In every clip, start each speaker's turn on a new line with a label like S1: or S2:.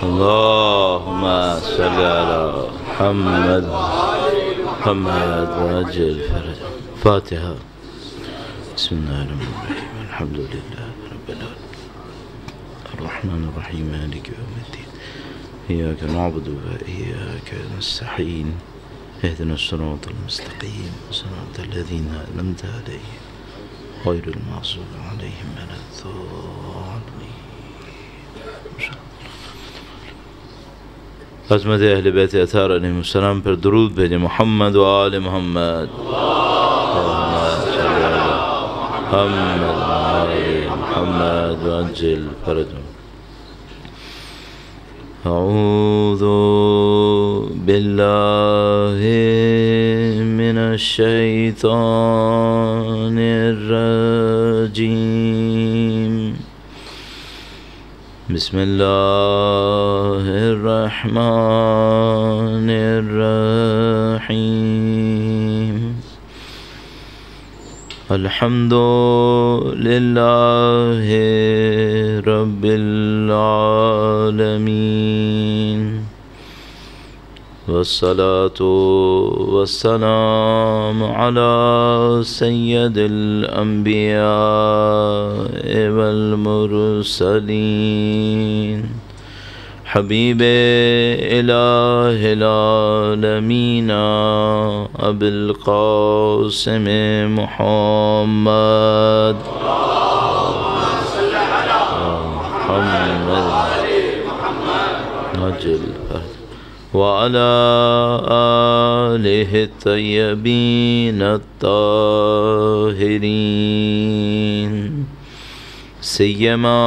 S1: اللهم صل على محمد محمد وعجل فرج. فاتحة. بسم الله الرحمن الرحيم. الحمد لله رب العالمين الرحمن الرحيم مالك يوم الدين إياك نعبد وإياك نستعين اهدنا الصراط المستقيم صراط الذين أنعمت عليهم غير المغضوب عليهم ولا الضالين. عظمت اہل بیت اطہار علیہ السلام پر درود بھیجے. محمد و آل محمد. محمد و آل محمد وعجل فرجهم. اعوذ باللہ من الشیطان الرجیم. بسم اللہ الرحمن الرحیم. الحمد للہ رب العالمین والصلاة والسلام على سید الانبیاء والمرسلین حبیب الہ العالمین ابی القاسم محمد وعلى آلہ الطیبین الطاہرین سیما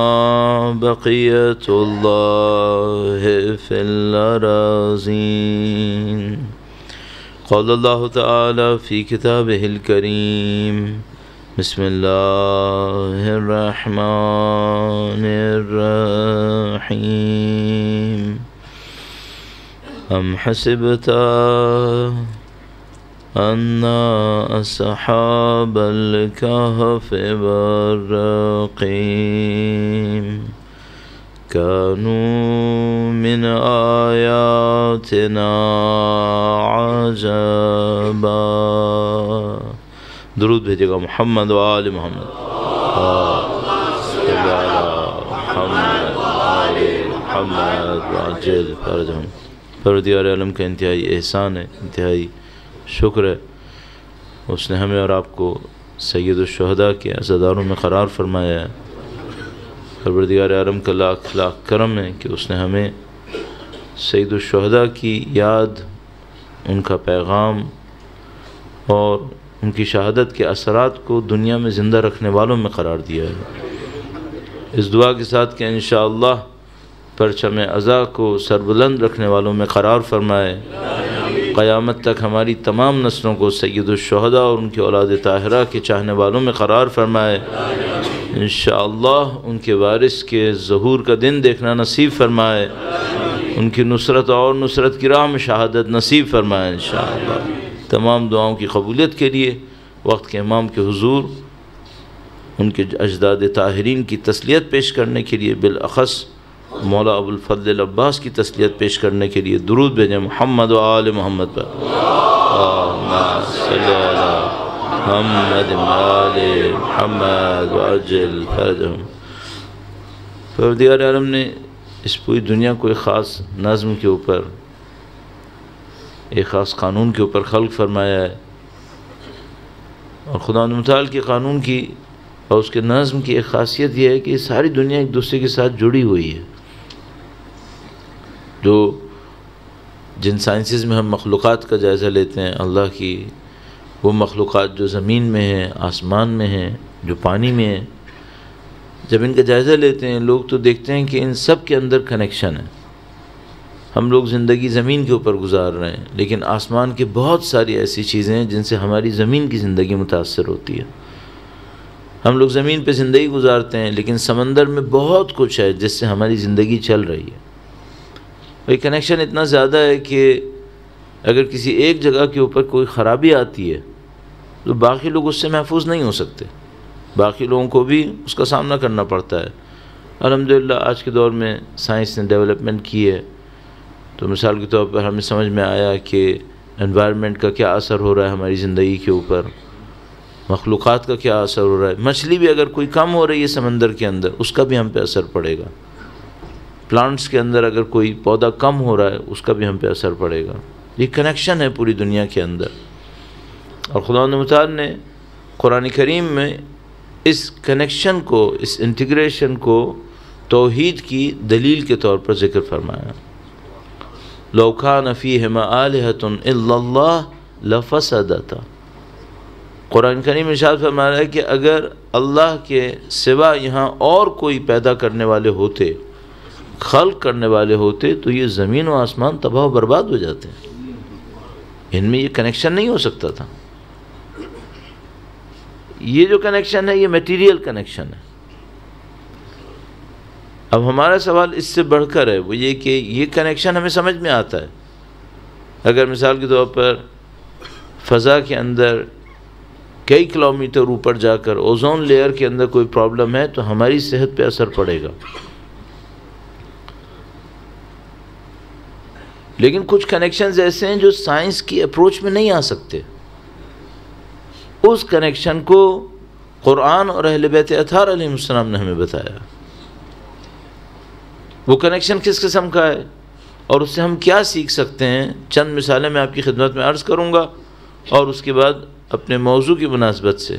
S1: بقیت اللہ فی الأراضین. قال اللہ تعالی فی کتابہ الکریم. بسم اللہ الرحمن الرحیم. ام حسبت ان اصحاب الكهف والرقیم كانوا من آیاتنا عجبا. درود بھیجے گا. محمد و آل محمد. محمد آل محمد وعجل فرجهم. پروردگار عالم کا انتہائی احسان ہے، انتہائی شکر ہے، اس نے ہمیں اور آپ کو سید الشہداء کے عزاداروں میں قرار فرمایا ہے. پروردگار عالم کا لاکھ لاکھ کرم ہے کہ اس نے ہمیں سید الشہداء کی یاد، ان کا پیغام اور ان کی شہادت کے اثرات کو دنیا میں زندہ رکھنے والوں میں قرار دیا ہے. اس دعا کے ساتھ کہ انشاءاللہ پرچم عزا کو سربلند رکھنے والوں میں قرار فرمائے. قیامت تک ہماری تمام نسلوں کو سید الشہداء اور ان کی اولاد طاہرہ کے چاہنے والوں میں قرار فرمائے. انشاءاللہ ان کے وارث کے ظہور کا دن دیکھنا نصیب فرمائے. ان کی نصرت اور نصرت کی راہ میں شہادت نصیب فرمائے انشاءاللہ. تمام دعاؤں کی قبولیت کے لیے وقت کے امام کے حضور ان کے اجداد طاہرین کی تسلیت پیش کرنے کے لیے، بالاخص مولا ابو الفضل العباس کی تسلیت پیش کرنے کے لیے درود بھیجیں. محمد و آل محمد پر. اللہم صلی علی محمد و آل محمد وعجل فرجهم. پروردگار عالم نے اس پوری دنیا کو ایک خاص نظم کے اوپر، ایک خاص قانون کے اوپر خلق فرمایا ہے، اور خداوند متعال کے قانون کی اور اس کے نظم کی ایک خاصیت یہ ہے کہ ساری دنیا ایک دوسرے کے ساتھ جڑی ہوئی ہے. جو جن سائنسز میں ہم مخلوقات کا جائزہ لیتے ہیں اللہ کی، وہ مخلوقات جو زمین میں ہیں، آسمان میں ہیں، جو پانی میں ہیں، جب ان کا جائزہ لیتے ہیں لوگ تو دیکھتے ہیں کہ ان سب کے اندر کنیکشن ہے. ہم لوگ زندگی زمین کے اوپر گزار رہے ہیں، لیکن آسمان کے بہت ساری ایسی چیزیں ہیں جن سے ہماری زمین کی زندگی متاثر ہوتی ہے. ہم لوگ زمین پہ زندگی گزارتے ہیں، لیکن سمندر میں بہت کچھ ہے جس سے ہماری زندگی چل رہی ہے. یہ کنیکشن اتنا زیادہ ہے کہ اگر کسی ایک جگہ کے اوپر کوئی خرابی آتی ہے تو باقی لوگ اس سے محفوظ نہیں ہو سکتے، باقی لوگوں کو بھی اس کا سامنا کرنا پڑتا ہے. الحمدللہ آج کے دور میں سائنس نے ڈیولپمنٹ کی ہے، تو مثال کے طور پر ہمیں سمجھ میں آیا کہ انوائرمنٹ کا کیا اثر ہو رہا ہے ہماری زندگی کے اوپر، مخلوقات کا کیا اثر ہو رہا ہے. مچھلی بھی اگر کوئی کم ہو رہی ہے سمندر کے اندر، اس کا بھی ہم پہ اثر پڑے گا. پلانٹس کے اندر اگر کوئی پودا کم ہو رہا ہے، اس کا بھی ہم پہ اثر پڑے گا. یہ کنیکشن ہے پوری دنیا کے اندر. اور خداوند متعال نے قرآن کریم میں اس کنیکشن کو، اس انٹیگریشن کو توحید کی دلیل کے طور پر ذکر فرمایا. لو کان فیہما آلہۃ الا اللہ لفسدتا. قرآن کریم ارشاد فرما رہا ہے کہ اگر اللہ کے سوا یہاں اور کوئی پیدا کرنے والے ہوتے، خلق کرنے والے ہوتے، تو یہ زمین و آسمان تباہ و برباد ہو جاتے ہیں. ان میں یہ کنیکشن نہیں ہو سکتا تھا. یہ جو کنیکشن ہے یہ میٹیریل کنیکشن ہے. اب ہمارا سوال اس سے بڑھ کر ہے، وہ یہ کہ یہ کنیکشن ہمیں سمجھ میں آتا ہے. اگر مثال کے طور پر فضا کے اندر کئی کلومیٹر اوپر جا کر اوزون لیئر کے اندر کوئی پرابلم ہے تو ہماری صحت پہ اثر پڑے گا. لیکن کچھ کنیکشنز ایسے ہیں جو سائنس کی اپروچ میں نہیں آ سکتے. اس کنیکشن کو قرآن اور اہل بیت اطہار علیہ السلام نے ہمیں بتایا. وہ کنیکشن کس قسم کا ہے اور اس سے ہم کیا سیکھ سکتے ہیں، چند مثالیں میں آپ کی خدمت میں عرض کروں گا، اور اس کے بعد اپنے موضوع کی مناسبت سے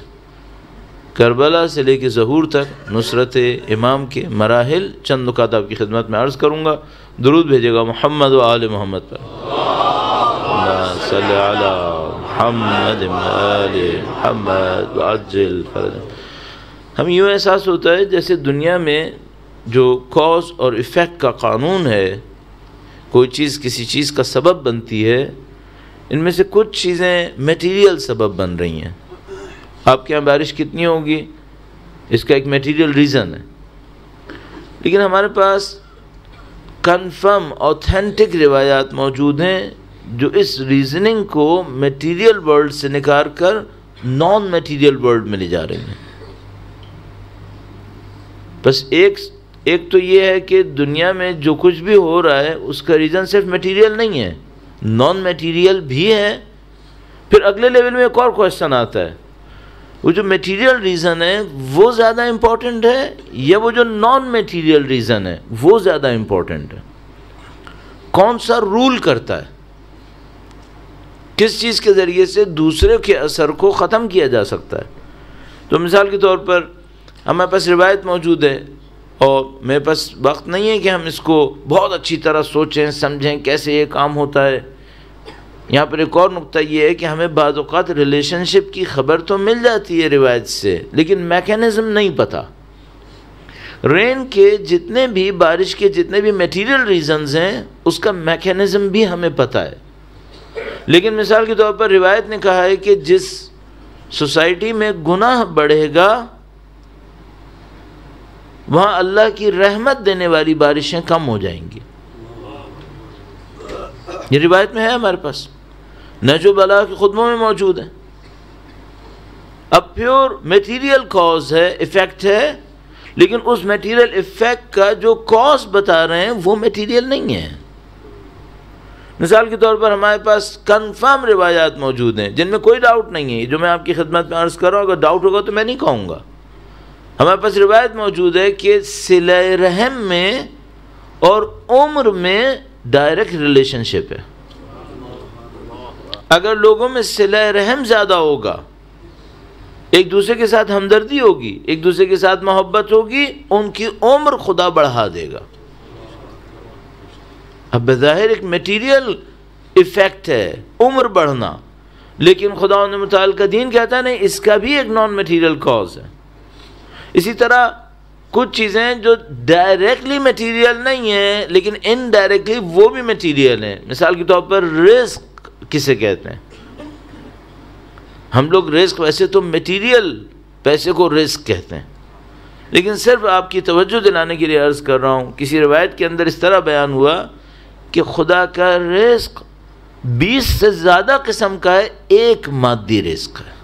S1: کربلا سے لے کے ظہور تک نصرت امام کے مراحل چند نکات آپ کی خدمت میں عرض کروں گا. درود بھیجے گا محمد و آل محمد پر. اللہم صلی علی محمد و آل محمد وعجل فرجہ. ہم یوں احساس ہوتا ہے جیسے دنیا میں جو کاز اور ایفیکٹ کا قانون ہے، کوئی چیز کسی چیز کا سبب بنتی ہے، ان میں سے کچھ چیزیں میٹیریل سبب بن رہی ہیں. آپ کے یہاں بارش کتنی ہوگی، اس کا ایک میٹیریل ریزن ہے. لیکن ہمارے پاس کنفرم اوتھینٹک روایات موجود ہیں جو اس ریزننگ کو میٹیریل ورلڈ سے نکال کر نان میٹیریل ورلڈ میں لے جا رہی ہیں. بس ایک تو یہ ہے کہ دنیا میں جو کچھ بھی ہو رہا ہے اس کا ریزن صرف میٹیریل نہیں ہے، نان میٹیریل بھی ہے. پھر اگلے لیول میں ایک اور کوشچن آتا ہے، وہ جو میٹیریل ریزن ہے وہ زیادہ امپورٹنٹ ہے یا وہ جو نان میٹیریل ریزن ہے وہ زیادہ امپورٹنٹ ہے؟ کون سا رول کرتا ہے؟ کس چیز کے ذریعے سے دوسرے کے اثر کو ختم کیا جا سکتا ہے؟ تو مثال کے طور پر ہمارے پاس روایت موجود ہے، اور میرے پاس وقت نہیں ہے کہ ہم اس کو بہت اچھی طرح سوچیں سمجھیں کیسے یہ کام ہوتا ہے. یہاں پر ایک اور نقطہ یہ ہے کہ ہمیں بعض اوقات ریلیشن شپ کی خبر تو مل جاتی ہے روایت سے، لیکن میکینزم نہیں پتہ. رین کے جتنے بھی، بارش کے جتنے بھی میٹیریل ریزنز ہیں اس کا میکینزم بھی ہمیں پتہ ہے. لیکن مثال کے طور پر روایت نے کہا ہے کہ جس سوسائٹی میں گناہ بڑھے گا وہاں اللہ کی رحمت دینے والی بارشیں کم ہو جائیں گی. یہ روایت میں ہے ہمارے پاس، نہج البلاغہ کے خطبوں میں موجود ہے. اب پیور میٹیریل کاز ہے، ایفیکٹ ہے، لیکن اس میٹیریل ایفیکٹ کا جو کاز بتا رہے ہیں وہ میٹیریل نہیں ہے. مثال کے طور پر ہمارے پاس کنفرم روایات موجود ہیں جن میں کوئی ڈاؤٹ نہیں ہے. جو میں آپ کی خدمت میں عرض کر رہا ہوں، اگر ڈاؤٹ ہوگا تو میں نہیں کہوں گا. ہمارے پاس روایت موجود ہے کہ صلہ رحم میں اور عمر میں ڈائریکٹ ریلیشن شپ ہے. اگر لوگوں میں صلہ رحم زیادہ ہوگا، ایک دوسرے کے ساتھ ہمدردی ہوگی، ایک دوسرے کے ساتھ محبت ہوگی، ان کی عمر خدا بڑھا دے گا. اب بظاہر ایک میٹیریل ایفیکٹ ہے عمر بڑھنا، لیکن خدا متعال کا دین کہتا ہے نہیں، اس کا بھی ایک نان میٹیریل کاز ہے. اسی طرح کچھ چیزیں جو ڈائریکٹلی میٹیریل نہیں ہیں لیکن انڈائریکٹلی وہ بھی میٹیریل ہیں. مثال کے طور پر رزق کسے کہتے ہیں؟ ہم لوگ رزق ویسے تو میٹیریل پیسے کو رزق کہتے ہیں، لیکن صرف آپ کی توجہ دلانے کے لیے عرض کر رہا ہوں، کسی روایت کے اندر اس طرح بیان ہوا کہ خدا کا رزق 20 سے زیادہ قسم کا ہے، ایک مادی رزق ہے.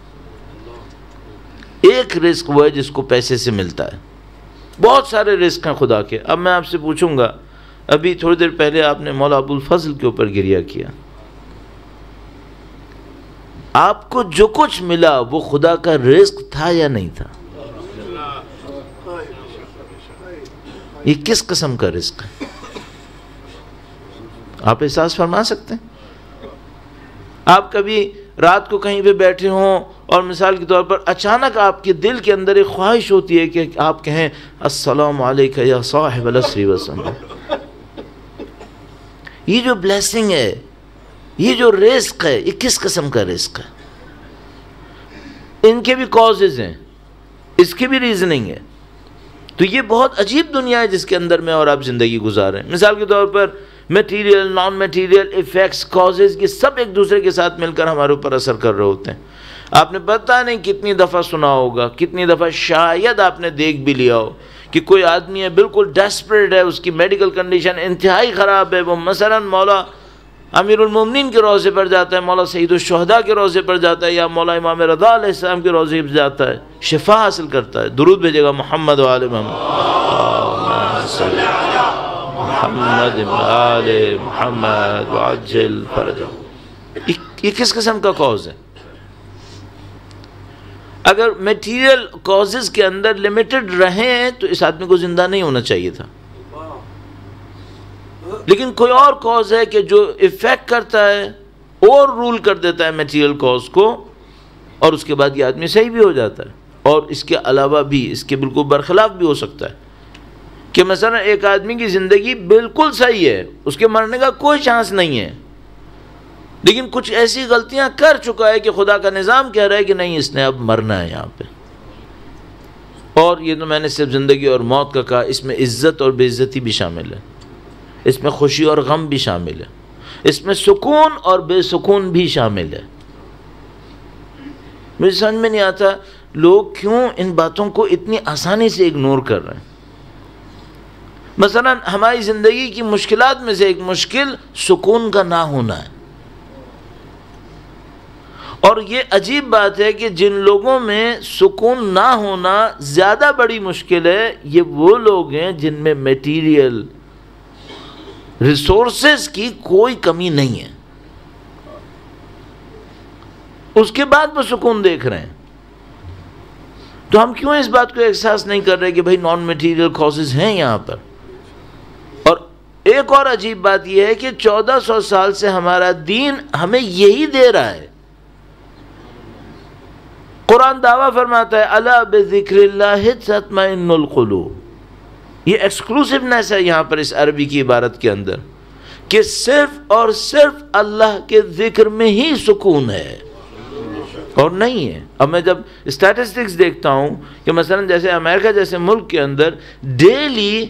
S1: ایک رزق وہ ہے جس کو پیسے سے ملتا ہے. بہت سارے رزق ہیں خدا کے. اب میں آپ سے پوچھوں گا، ابھی تھوڑی دیر پہلے آپ نے مولا ابوالفضل کے اوپر گریہ کیا. آپ کو جو کچھ ملا وہ خدا کا رزق تھا یا نہیں تھا؟ یہ کس قسم کا رزق ہے؟ آپ احساس فرما سکتے ہیں؟ آپ کبھی رات کو کہیں پہ بیٹھے ہوں اور مثال کے طور پر اچانک آپ کے دل کے اندر ایک خواہش ہوتی ہے کہ آپ کہیں السلام علیکہ یا صاحب العصر والزمان. یہ جو بلیسنگ ہے، یہ جو رزق ہے، یہ کس قسم کا رزق ہے؟ ان کے بھی کازز ہیں، اس کی بھی ریزننگ ہے. تو یہ بہت عجیب دنیا ہے جس کے اندر میں اور آپ زندگی گزار رہے ہیں. مثال کے طور پر material, non material, effects, causes, یہ سب ایک دوسرے کے ساتھ مل کر ہمارے اوپر اثر کر رہے ہوتے ہیں. آپ نے پتہ نہیں کتنی دفعہ سنا ہوگا، کتنی دفعہ شاید آپ نے دیکھ بھی لیا ہو کہ کوئی آدمی ہے بالکل ڈیسپریٹ ہے، اس کی میڈیکل کنڈیشن انتہائی خراب ہے، وہ مثلا مولا امیر المومنین کے روضے پر جاتا ہے، مولا سید الشہداء کے روضے پر جاتا ہے، یا مولا امام رضا علیہ السلام کے روضے پر جاتا ہے، شفا حاصل کرتا ہے. درود بھیجے گا محمد و آل محمد. محمد و آل محمد وعجل فرجہ. یہ کس قسم کا کاز ہے؟ اگر میٹیریل کازز کے اندر لمیٹڈ رہیں تو اس آدمی کو زندہ نہیں ہونا چاہیے تھا. لیکن کوئی اور کاز ہے کہ جو افیکٹ کرتا ہے اور رول کر دیتا ہے میٹیریل کاز کو، اور اس کے بعد یہ آدمی صحیح بھی ہو جاتا ہے. اور اس کے علاوہ بھی اس کے بالکل برخلاف بھی ہو سکتا ہے کہ مثلا ایک آدمی کی زندگی بالکل صحیح ہے، اس کے مرنے کا کوئی چانس نہیں ہے، لیکن کچھ ایسی غلطیاں کر چکا ہے کہ خدا کا نظام کہہ رہا ہے کہ نہیں، اس نے اب مرنا ہے یہاں پہ. اور یہ تو میں نے صرف زندگی اور موت کا کہا، اس میں عزت اور بے عزتی بھی شامل ہے، اس میں خوشی اور غم بھی شامل ہے، اس میں سکون اور بے سکون بھی شامل ہے. مجھے سمجھ میں نہیں آتا لوگ کیوں ان باتوں کو اتنی آسانی سے اگنور کر رہے ہیں. مثلا ہماری زندگی کی مشکلات میں سے ایک مشکل سکون کا نہ ہونا ہے. اور یہ عجیب بات ہے کہ جن لوگوں میں سکون نہ ہونا زیادہ بڑی مشکل ہے، یہ وہ لوگ ہیں جن میں میٹیریل ریسورسز کی کوئی کمی نہیں ہے، اس کے بعد وہ سکون دیکھ رہے ہیں. تو ہم کیوں اس بات کو احساس نہیں کر رہے کہ بھئی نان میٹیریل کازز ہیں یہاں پر. اور ایک اور عجیب بات یہ ہے کہ 1400 سال سے ہمارا دین ہمیں یہی دے رہا ہے. قرآن دعویٰ فرماتا ہے الا بذکر اللہ تطمئن القلوب. یہ ایکسکلوسیونیس ہے یہاں پر اس عربی کی عبارت کے اندر کہ صرف اور صرف اللہ کے ذکر میں ہی سکون ہے اور نہیں ہے. اب میں جب اسٹیٹسٹکس دیکھتا ہوں کہ مثلا جیسے امریکہ جیسے ملک کے اندر ڈیلی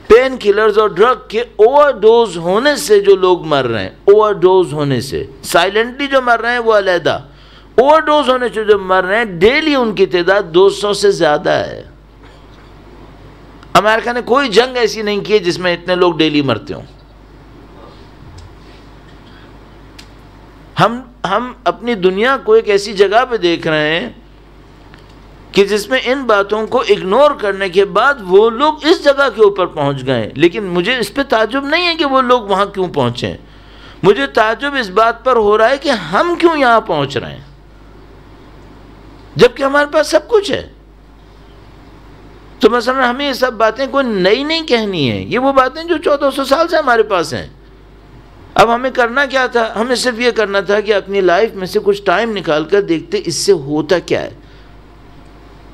S1: پین کلرز اور ڈرگ کے اوور ڈوز ہونے سے جو لوگ مر رہے ہیں، اوور ڈوز ہونے سے، سائلنٹلی جو مر رہے ہیں وہ علیحدہ، اوور ڈوز ہونے سے جو مر رہے ہیں ڈیلی ان کی تعداد 200 سے زیادہ ہے. امریکہ نے کوئی جنگ ایسی نہیں کی جس میں اتنے لوگ ڈیلی مرتے ہوں. ہم اپنی دنیا کو ایک ایسی جگہ پہ دیکھ رہے ہیں کہ جس میں ان باتوں کو اگنور کرنے کے بعد وہ لوگ اس جگہ کے اوپر پہنچ گئے. لیکن مجھے اس پہ تعجب نہیں ہے کہ وہ لوگ وہاں کیوں پہنچے، مجھے تعجب اس بات پر ہو رہا ہے کہ ہم کیوں یہاں پہنچ رہے ہیں جبکہ ہمارے پاس سب کچھ ہے. تو مثلا ہمیں یہ سب باتیں کوئی نئی نہیں کہنی ہیں، یہ وہ باتیں جو 1400 سال سے ہمارے پاس ہیں. اب ہمیں کرنا کیا تھا؟ ہمیں صرف یہ کرنا تھا کہ اپنی لائف میں سے کچھ ٹائم نکال کر دیکھتے اس سے ہوتا کیا ہے،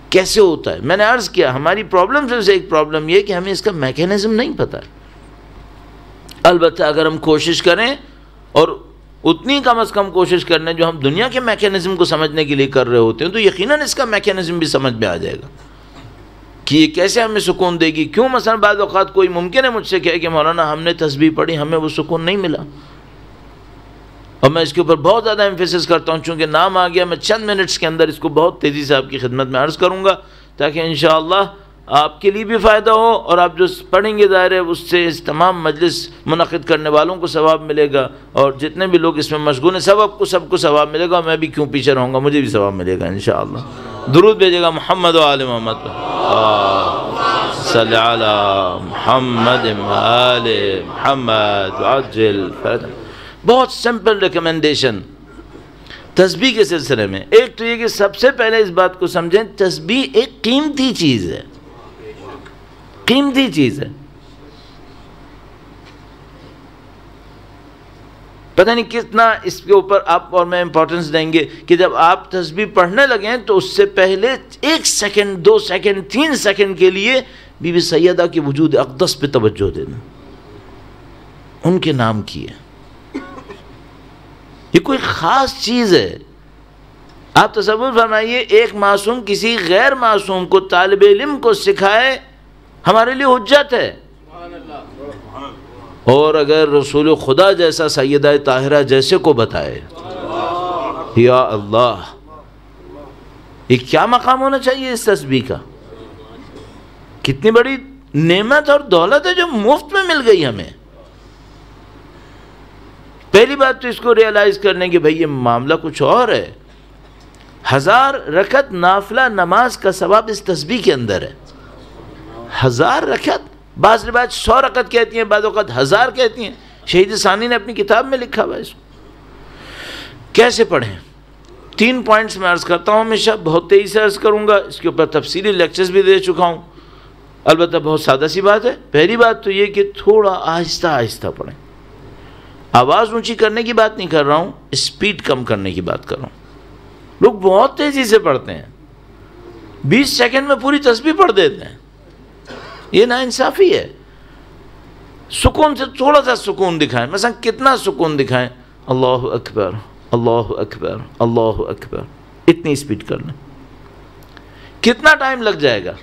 S1: کیسے ہوتا ہے. میں نے عرض کیا ہماری پرابلم سے ایک پرابلم یہ کہ ہمیں اس کا میکینزم نہیں پتہ. البتہ اگر ہم کوشش کریں، اور اتنی کم از کم کوشش کرنے جو ہم دنیا کے میکینزم کو سمجھنے کے لیے کر رہے ہوتے ہیں، تو یقیناً اس کا میکینزم بھی سمجھ میں آ جائے گا کہ یہ کیسے ہمیں سکون دے گی. کیوں مثلا بعض اوقات کوئی ممکن ہے مجھ سے کہے کہ مولانا ہم نے تسبیح پڑھی، ہمیں وہ سکون نہیں ملا. اور میں اس کے اوپر بہت زیادہ ایمفیسس کرتا ہوں، چونکہ نام آ گیا. میں چند منٹس کے اندر اس کو بہت تیزی سے آپ کی خدمت میں عرض کروں گا تاکہ انشاءاللہ آپ کے لیے بھی فائدہ ہو، اور آپ جو پڑھیں گے ظاہر ہے اس سے اس تمام مجلس منعقد کرنے والوں کو ثواب ملے گا، اور جتنے بھی لوگ اس میں مشغول ہیں سب کو ثواب ملے گا. میں بھی کیوں پیچھے رہوں گا، مجھے بھی ثواب ملے گا انشاءاللہ. درود بھیجے گا محمد و آل محمد. صلی علی محمد آل محمد عجل فرج۔ بہت سمپل ریکمنڈیشن تسبیح کے سلسلے میں۔ ایک تو یہ کہ سب سے پہلے اس بات کو سمجھیں، تسبیح ایک قیمتی چیز ہے، قیمتی چیز ہے۔ پتہ نہیں کتنا اس کے اوپر آپ اور میں امپورٹنس دیں گے کہ جب آپ تسبیح پڑھنے لگیں تو اس سے پہلے 1 سیکنڈ 2 سیکنڈ 3 سیکنڈ کے لیے بی بی سیدہ کے وجود اقدس پہ توجہ دینا، ان کے نام کی ہے۔ یہ کوئی خاص چیز ہے۔ آپ تصور فرمائیے ایک معصوم کسی غیر معصوم کو، طالب علم کو سکھائے، ہمارے لیے حجت ہے۔ اور اگر رسول خدا جیسا، سیدہ طاہرہ جیسے کو بتائے، یا اللہ، یہ کیا مقام ہونا چاہیے اس تسبیح کا؟ کتنی بڑی نعمت اور دولت ہے جو مفت میں مل گئی ہمیں۔ پہلی بات تو اس کو ریئلائز کرنے کہ بھئی یہ معاملہ کچھ اور ہے۔ 1000 رکعت نافلہ نماز کا ثواب اس تسبیح کے اندر ہے۔ 1000 رکعت، بعض روایت 100 رکعت کہتی ہیں، بعض اوقات 1000 کہتی ہیں۔ شہید ثانی نے اپنی کتاب میں لکھا ہوا ہے اس کو۔ کیسے پڑھیں؟ 3 پوائنٹس میں عرض کرتا ہوں، ہمیشہ بہت تیزی سے عرض کروں گا، اس کے اوپر تفصیلی لیکچرز بھی دے چکا ہوں، البتہ بہت سادہ سی بات ہے۔ پہلی بات تو یہ کہ تھوڑا آہستہ آہستہ پڑھیں۔ آواز اونچی کرنے کی بات نہیں کر رہا ہوں، اسپیڈ کم کرنے کی بات کر رہا ہوں۔ لوگ بہت تیزی سے پڑھتے ہیں، 20 سیکنڈ میں پوری تسبیح پڑھ دیتے ہیں، یہ ناانصافی ہے۔ سکون سے تھوڑا سا سکون دکھائیں، مثلا کتنا سکون دکھائیں؟ اللہ اکبر اللہ اکبر اللہ اکبر، اتنی اسپیڈ کر لیں۔ کتنا ٹائم لگ جائے گا؟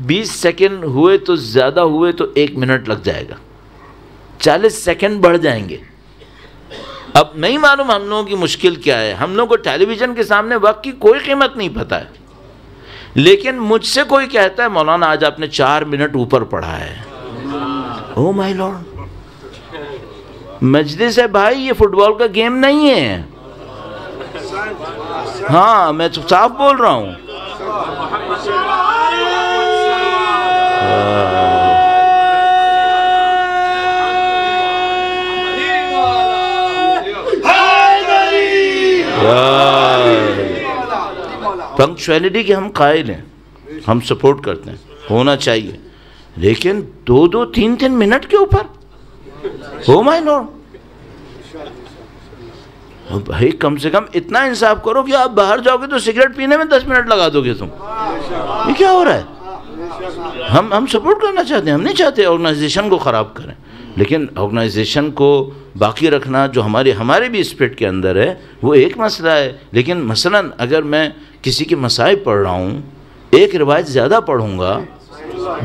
S1: 20 سیکنڈ ہوئے تو زیادہ ہوئے تو 1 منٹ لگ جائے گا، 40 سیکنڈ بڑھ جائیں گے۔ اب نہیں معلوم ہم لوگوں کی مشکل کیا ہے، ہم لوگوں کو ٹیلی ویژن کے سامنے وقت کی کوئی قیمت نہیں پتہ ہے، لیکن مجھ سے کوئی کہتا ہے مولانا آج آپ نے 4 منٹ اوپر پڑھا ہے، او مائی لارڈ۔ مجلس ہے بھائی، یہ فٹ بال کا گیم نہیں ہے، ہاں میں تو صاف بول رہا ہوں۔ پنکچویلٹی کے ہم قائل ہیں، ہم سپورٹ کرتے ہیں، ہونا چاہیے، لیکن 2 3 منٹ کے اوپر، او مائی لارڈ۔ بھائی کم سے کم اتنا انصاف کرو کہ آپ باہر جاؤ گے تو سگریٹ پینے میں 10 منٹ لگا دو گے تم، یہ کیا ہو رہا ہے؟ ہم سپورٹ کرنا چاہتے ہیں، ہم نہیں چاہتے آرگنائزیشن کو خراب کریں، لیکن آرگنائزیشن کو باقی رکھنا جو ہمارے بھی اسپرٹ کے اندر ہے وہ ایک مسئلہ ہے۔ لیکن مثلا اگر میں کسی کے مصائب پڑھ رہا ہوں، ایک روایت زیادہ پڑھوں گا،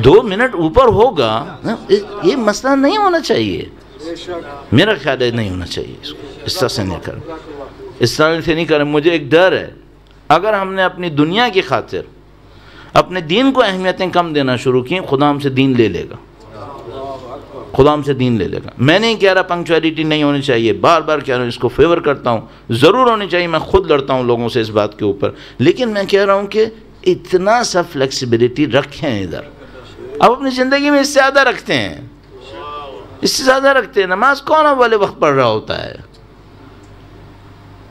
S1: 2 منٹ اوپر ہوگا، یہ مسئلہ نہیں ہونا چاہیے، میرا خیال ہے نہیں ہونا چاہیے، اس طرح سے نہیں کریں، اس طرح سے نہیں کریں۔ مجھے ایک ڈر ہے، اگر ہم نے اپنی دنیا کی خاطر اپنے دین کو اہمیتیں کم دینا شروع کی، خدا ہم سے دین لے لے گا، خدا ہم سے دین لے لے گا۔ میں نہیں کہہ رہا پنکچویلٹی نہیں ہونی چاہیے، بار بار کہہ رہا ہوں، اس کو فیور کرتا ہوں، ضرور ہونی چاہیے، میں خود لڑتا ہوں لوگوں سے اس بات کے اوپر، لیکن میں کہہ رہا ہوں کہ اتنا سا فلیکسیبلٹی رکھیں ادھر۔ اب اپنی زندگی میں اس سے زیادہ رکھتے ہیں، اس سے زیادہ رکھتے ہیں۔ نماز کون والے وقت پڑھ رہا ہوتا ہے؟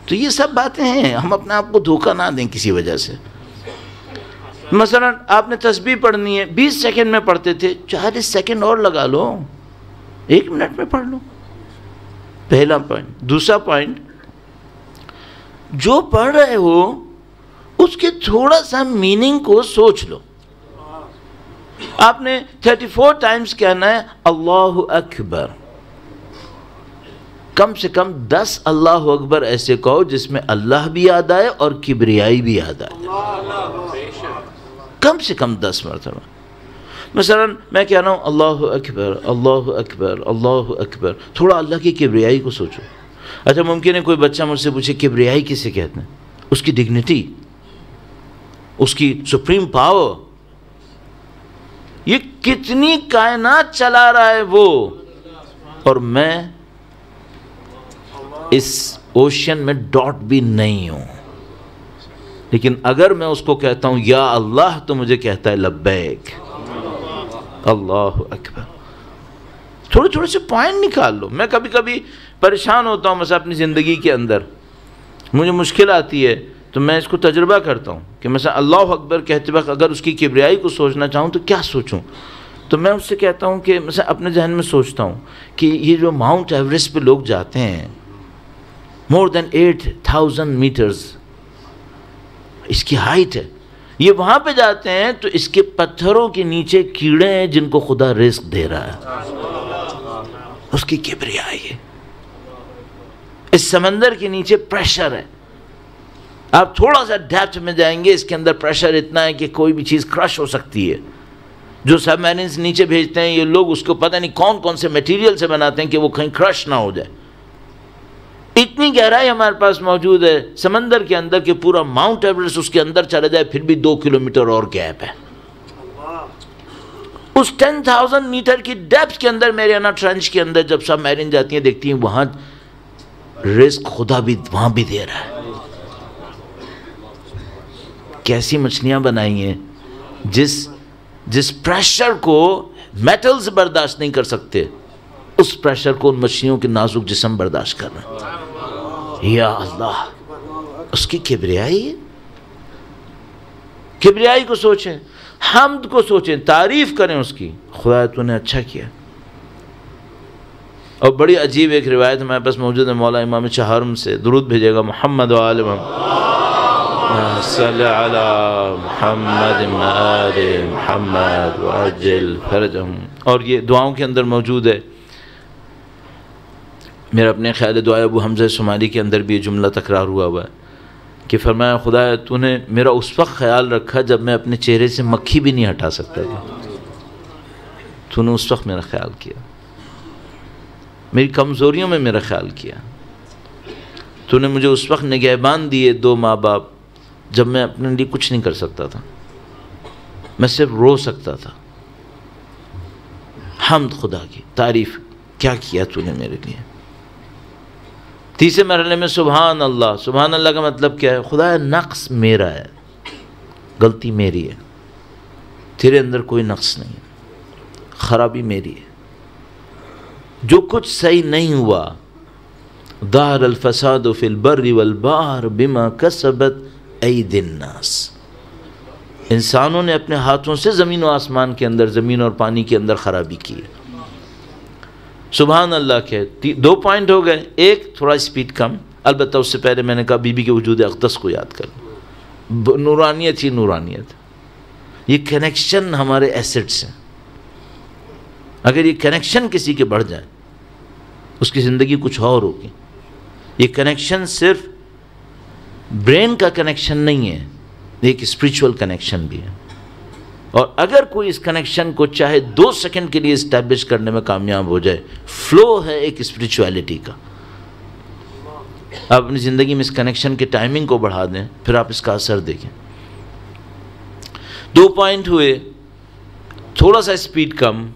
S1: تو یہ سب باتیں ہیں، ہم اپنے آپ کو دھوکہ نہ دیں کسی وجہ سے۔ مثلا آپ نے تسبیح پڑھنی ہے، 20 سیکنڈ میں پڑھتے تھے، 40 سیکنڈ اور لگا لو، 1 منٹ میں پڑھ لو، پہلا پوائنٹ۔ دوسرا پوائنٹ، جو پڑھ رہے ہو اس کے تھوڑا سا میننگ کو سوچ لو۔ آپ نے 34 ٹائمز کہنا ہے اللہ اکبر، کم سے کم 10 اللہ اکبر ایسے کہو جس میں اللہ بھی یاد آئے اور کبریائی بھی یاد آئے، کم سے کم 10 مرتبہ۔ مثلا میں کہہ رہا ہوں اللہ اکبر اللہ اکبر اللہ اکبر، تھوڑا اللہ کی کبریائی کو سوچو۔ اچھا ممکن ہے کوئی بچہ مجھ سے پوچھے کبریائی کسے کہتے ہیں؟ اس کی ڈگنیٹی، اس کی سپریم پاور، یہ کتنی کائنات چلا رہا ہے وہ، اور میں اس اوشین میں ڈاٹ بھی نہیں ہوں، لیکن اگر میں اس کو کہتا ہوں یا اللہ تو مجھے کہتا ہے لبیک. اللہ اکبر. تھوڑے تھوڑے سے پوائنٹ نکال لو. میں کبھی کبھی پریشان ہوتا ہوں مثلا اپنی زندگی کے اندر، مجھے مشکل آتی ہے تو میں اس کو تجربہ کرتا ہوں کہ مثلا اللہ اکبر کہتے وقت اگر اس کی کبریائی کو سوچنا چاہوں تو کیا سوچوں. تو میں اس سے کہتا ہوں کہ مثلا اپنے ذہن میں سوچتا ہوں کہ یہ جو ماؤنٹ ایوریسٹ پہ لوگ جاتے ہیں more than 8,000 میٹرز اس کی ہائٹ ہے، یہ وہاں پہ جاتے ہیں تو اس کے پتھروں کے نیچے کیڑے ہیں جن کو خدا رزق دے رہا ہے. اس کی کبریائی ہے. اس سمندر کے نیچے پریشر ہے، آپ تھوڑا سا ڈیپتھ میں جائیں گے اس کے اندر پریشر اتنا ہے کہ کوئی بھی چیز کرش ہو سکتی ہے. جو سب میرینز نیچے بھیجتے ہیں یہ لوگ اس کو پتہ نہیں کون کون سے میٹیریل سے بناتے ہیں کہ وہ کہیں کرش نہ ہو جائے. اتنی گہرائی ہمارے پاس موجود ہے سمندر کے اندر کہ پورا ماؤنٹ ایوریسٹ اس کے اندر چلا جائے پھر بھی 2 کلومیٹر اور گیپ ہے. اس 10,000 میٹر کی ڈیپتھ کے اندر میریانا ٹرنچ کے اندر جب سب میرین جاتی ہیں دیکھتی ہیں وہاں رزق خدا بھی وہاں بھی دے رہا ہے. کیسی مچھلیاں بنائی ہیں جس پریشر کو میٹلز برداشت نہیں کر سکتے اس پریشر کو ان مچھلیوں کے نازک جسم برداشت کر رہے ہیں. یا اللہ، اس کی کبریائی ہے. کبریائی کو سوچیں، حمد کو سوچیں، تعریف کریں اس کی. خدا تو نے اچھا کیا. اور بڑی عجیب ایک روایت ہمارے پاس موجود ہے مولا امام چہارم سے. درود بھیجے گا محمد و آل محمد صلی علی محمد آل محمد وعجل فرجہم. اور یہ دعاؤں کے اندر موجود ہے. میرا اپنے خیال دعائے ابو حمزہ سمالی کے اندر بھی یہ جملہ تکرار ہوا ہے کہ فرمایا خدا تو نے میرا اس وقت خیال رکھا جب میں اپنے چہرے سے مکھی بھی نہیں ہٹا سکتا تھا. تو نے اس وقت میرا خیال کیا، میری کمزوریوں میں میرا خیال کیا. تو نے مجھے اس وقت نگہبان دیے 2 ماں باپ جب میں اپنے لیے کچھ نہیں کر سکتا تھا، میں صرف رو سکتا تھا. حمد خدا کی، تعریف، کیا کیا تو نے میرے لیے. تیسرے مرحلے میں سبحان اللہ. سبحان اللہ کا مطلب کیا ہے؟ خدا نقص میرا ہے، غلطی میری ہے، تیرے اندر کوئی نقص نہیں ہے، خرابی میری ہے. جو کچھ صحیح نہیں ہوا ظہر الفساد فی البر والبحر بما کسبت ایدی الناس. انسانوں نے اپنے ہاتھوں سے زمین و آسمان کے اندر، زمین اور پانی کے اندر خرابی کی. سبحان اللہ کے 2 پوائنٹ ہو گئے. ایک، تھوڑا اسپیڈ کم، البتہ اس سے پہلے میں نے کہا بی بی کے وجود اقدس کو یاد کر. نورانیت ہی نورانیت. یہ کنیکشن ہمارے ایسٹس ہیں. اگر یہ کنیکشن کسی کے بڑھ جائیں اس کی زندگی کچھ اور ہوگی. یہ کنیکشن صرف برین کا کنیکشن نہیں ہے، ایک اسپریچول کنیکشن بھی ہے. اور اگر کوئی اس کنیکشن کو چاہے 2 سیکنڈ کے لیے اسٹیبلش کرنے میں کامیاب ہو جائے، فلو ہے ایک اسپریچویلٹی کا. آپ اپنی زندگی میں اس کنیکشن کے ٹائمنگ کو بڑھا دیں، پھر آپ اس کا اثر دیکھیں. 2 پوائنٹ ہوئے، تھوڑا سا اسپیڈ کم.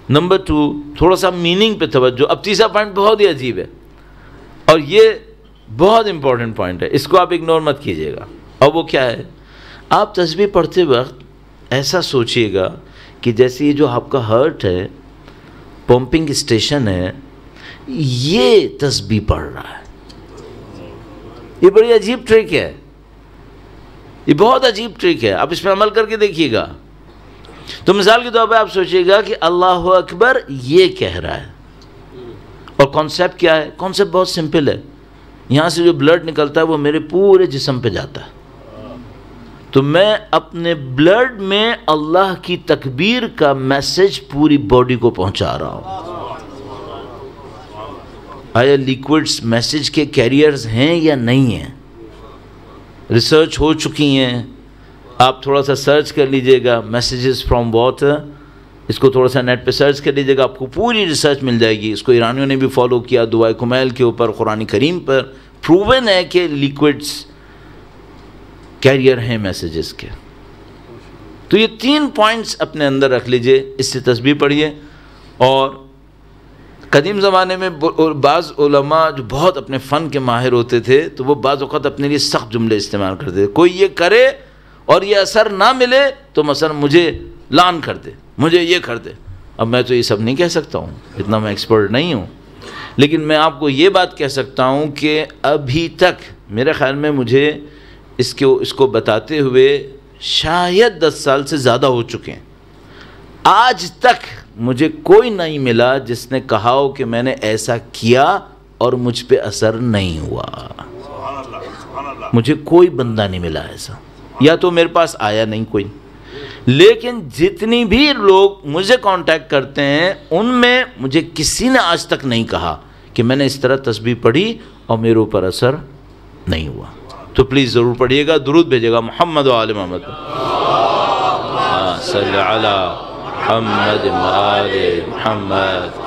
S1: نمبر 2، تھوڑا سا میننگ پہ توجہ. اب تیسرا پوائنٹ بہت ہی عجیب ہے اور یہ بہت امپورٹنٹ پوائنٹ ہے، اس کو آپ اگنور مت کیجیے گا. اور وہ کیا ہے؟ آپ تسبیح پڑھتے وقت ایسا سوچئے گا کہ جیسے یہ جو آپ کا ہارٹ ہے، پمپنگ اسٹیشن ہے، یہ تسبیح پڑھ رہا ہے. یہ بڑی عجیب ٹرک ہے، یہ بہت عجیب ٹرک ہے. آپ اس پہ عمل کر کے دیکھیے گا. تو مثال کے طور پہ آپ سوچئے گا کہ اللہ اکبر یہ کہہ رہا ہے. اور کانسیپٹ کیا ہے؟ کانسیپٹ بہت سمپل ہے. یہاں سے جو بلڈ نکلتا ہے وہ میرے پورے جسم پہ جاتا ہے. تو میں اپنے بلڈ میں اللہ کی تکبیر کا میسج پوری باڈی کو پہنچا رہا ہوں. آیا لیکوڈز میسج کے کیریئرز ہیں یا نہیں ہیں؟ ریسرچ ہو چکی ہیں. آپ تھوڑا سا سرچ کر لیجئے گا، میسیجز فرام واٹر، اس کو تھوڑا سا نیٹ پہ سرچ کر لیجئے گا، آپ کو پوری ریسرچ مل جائے گی. اس کو ایرانیوں نے بھی فالو کیا، دعائے کمیل کے اوپر، قرآن کریم پر پروون ہے کہ لیکوڈز کیریئر ہیں میسیجز کے. تو یہ 3 پوائنٹس اپنے اندر رکھ لیجئے، اس سے تسبیح پڑھیے اور قدیم زمانے میں بعض علماء جو بہت اپنے فن کے ماہر ہوتے تھے تو وہ بعض اوقات اپنے لیے سخت جملے استعمال کرتے تھے. کوئی یہ کرے اور یہ اثر نہ ملے تو مثلا مجھے لعن کر دے, مجھے یہ کر دے. اب میں تو یہ سب نہیں کہہ سکتا ہوں, اتنا میں ایکسپرٹ نہیں ہوں, لیکن میں آپ کو یہ بات کہہ سکتا ہوں کہ ابھی تک میرے خیال میں مجھے اس کو بتاتے ہوئے شاید 10 سال سے زیادہ ہو چکے ہیں. آج تک مجھے کوئی نہیں ملا جس نے کہا ہو کہ میں نے ایسا کیا اور مجھ پہ اثر نہیں ہوا. مجھے کوئی بندہ نہیں ملا ایسا, یا تو میرے پاس آیا نہیں کوئی. لیکن جتنی بھی لوگ مجھے کانٹیکٹ کرتے ہیں ان میں مجھے کسی نے آج تک نہیں کہا کہ میں نے اس طرح تسبیح پڑھی اور میرے اوپر اثر نہیں ہوا. تو پلیز ضرور پڑھیے گا, درود بھیجے گا محمد و آل محمد صلی علی محمد و آل محمد.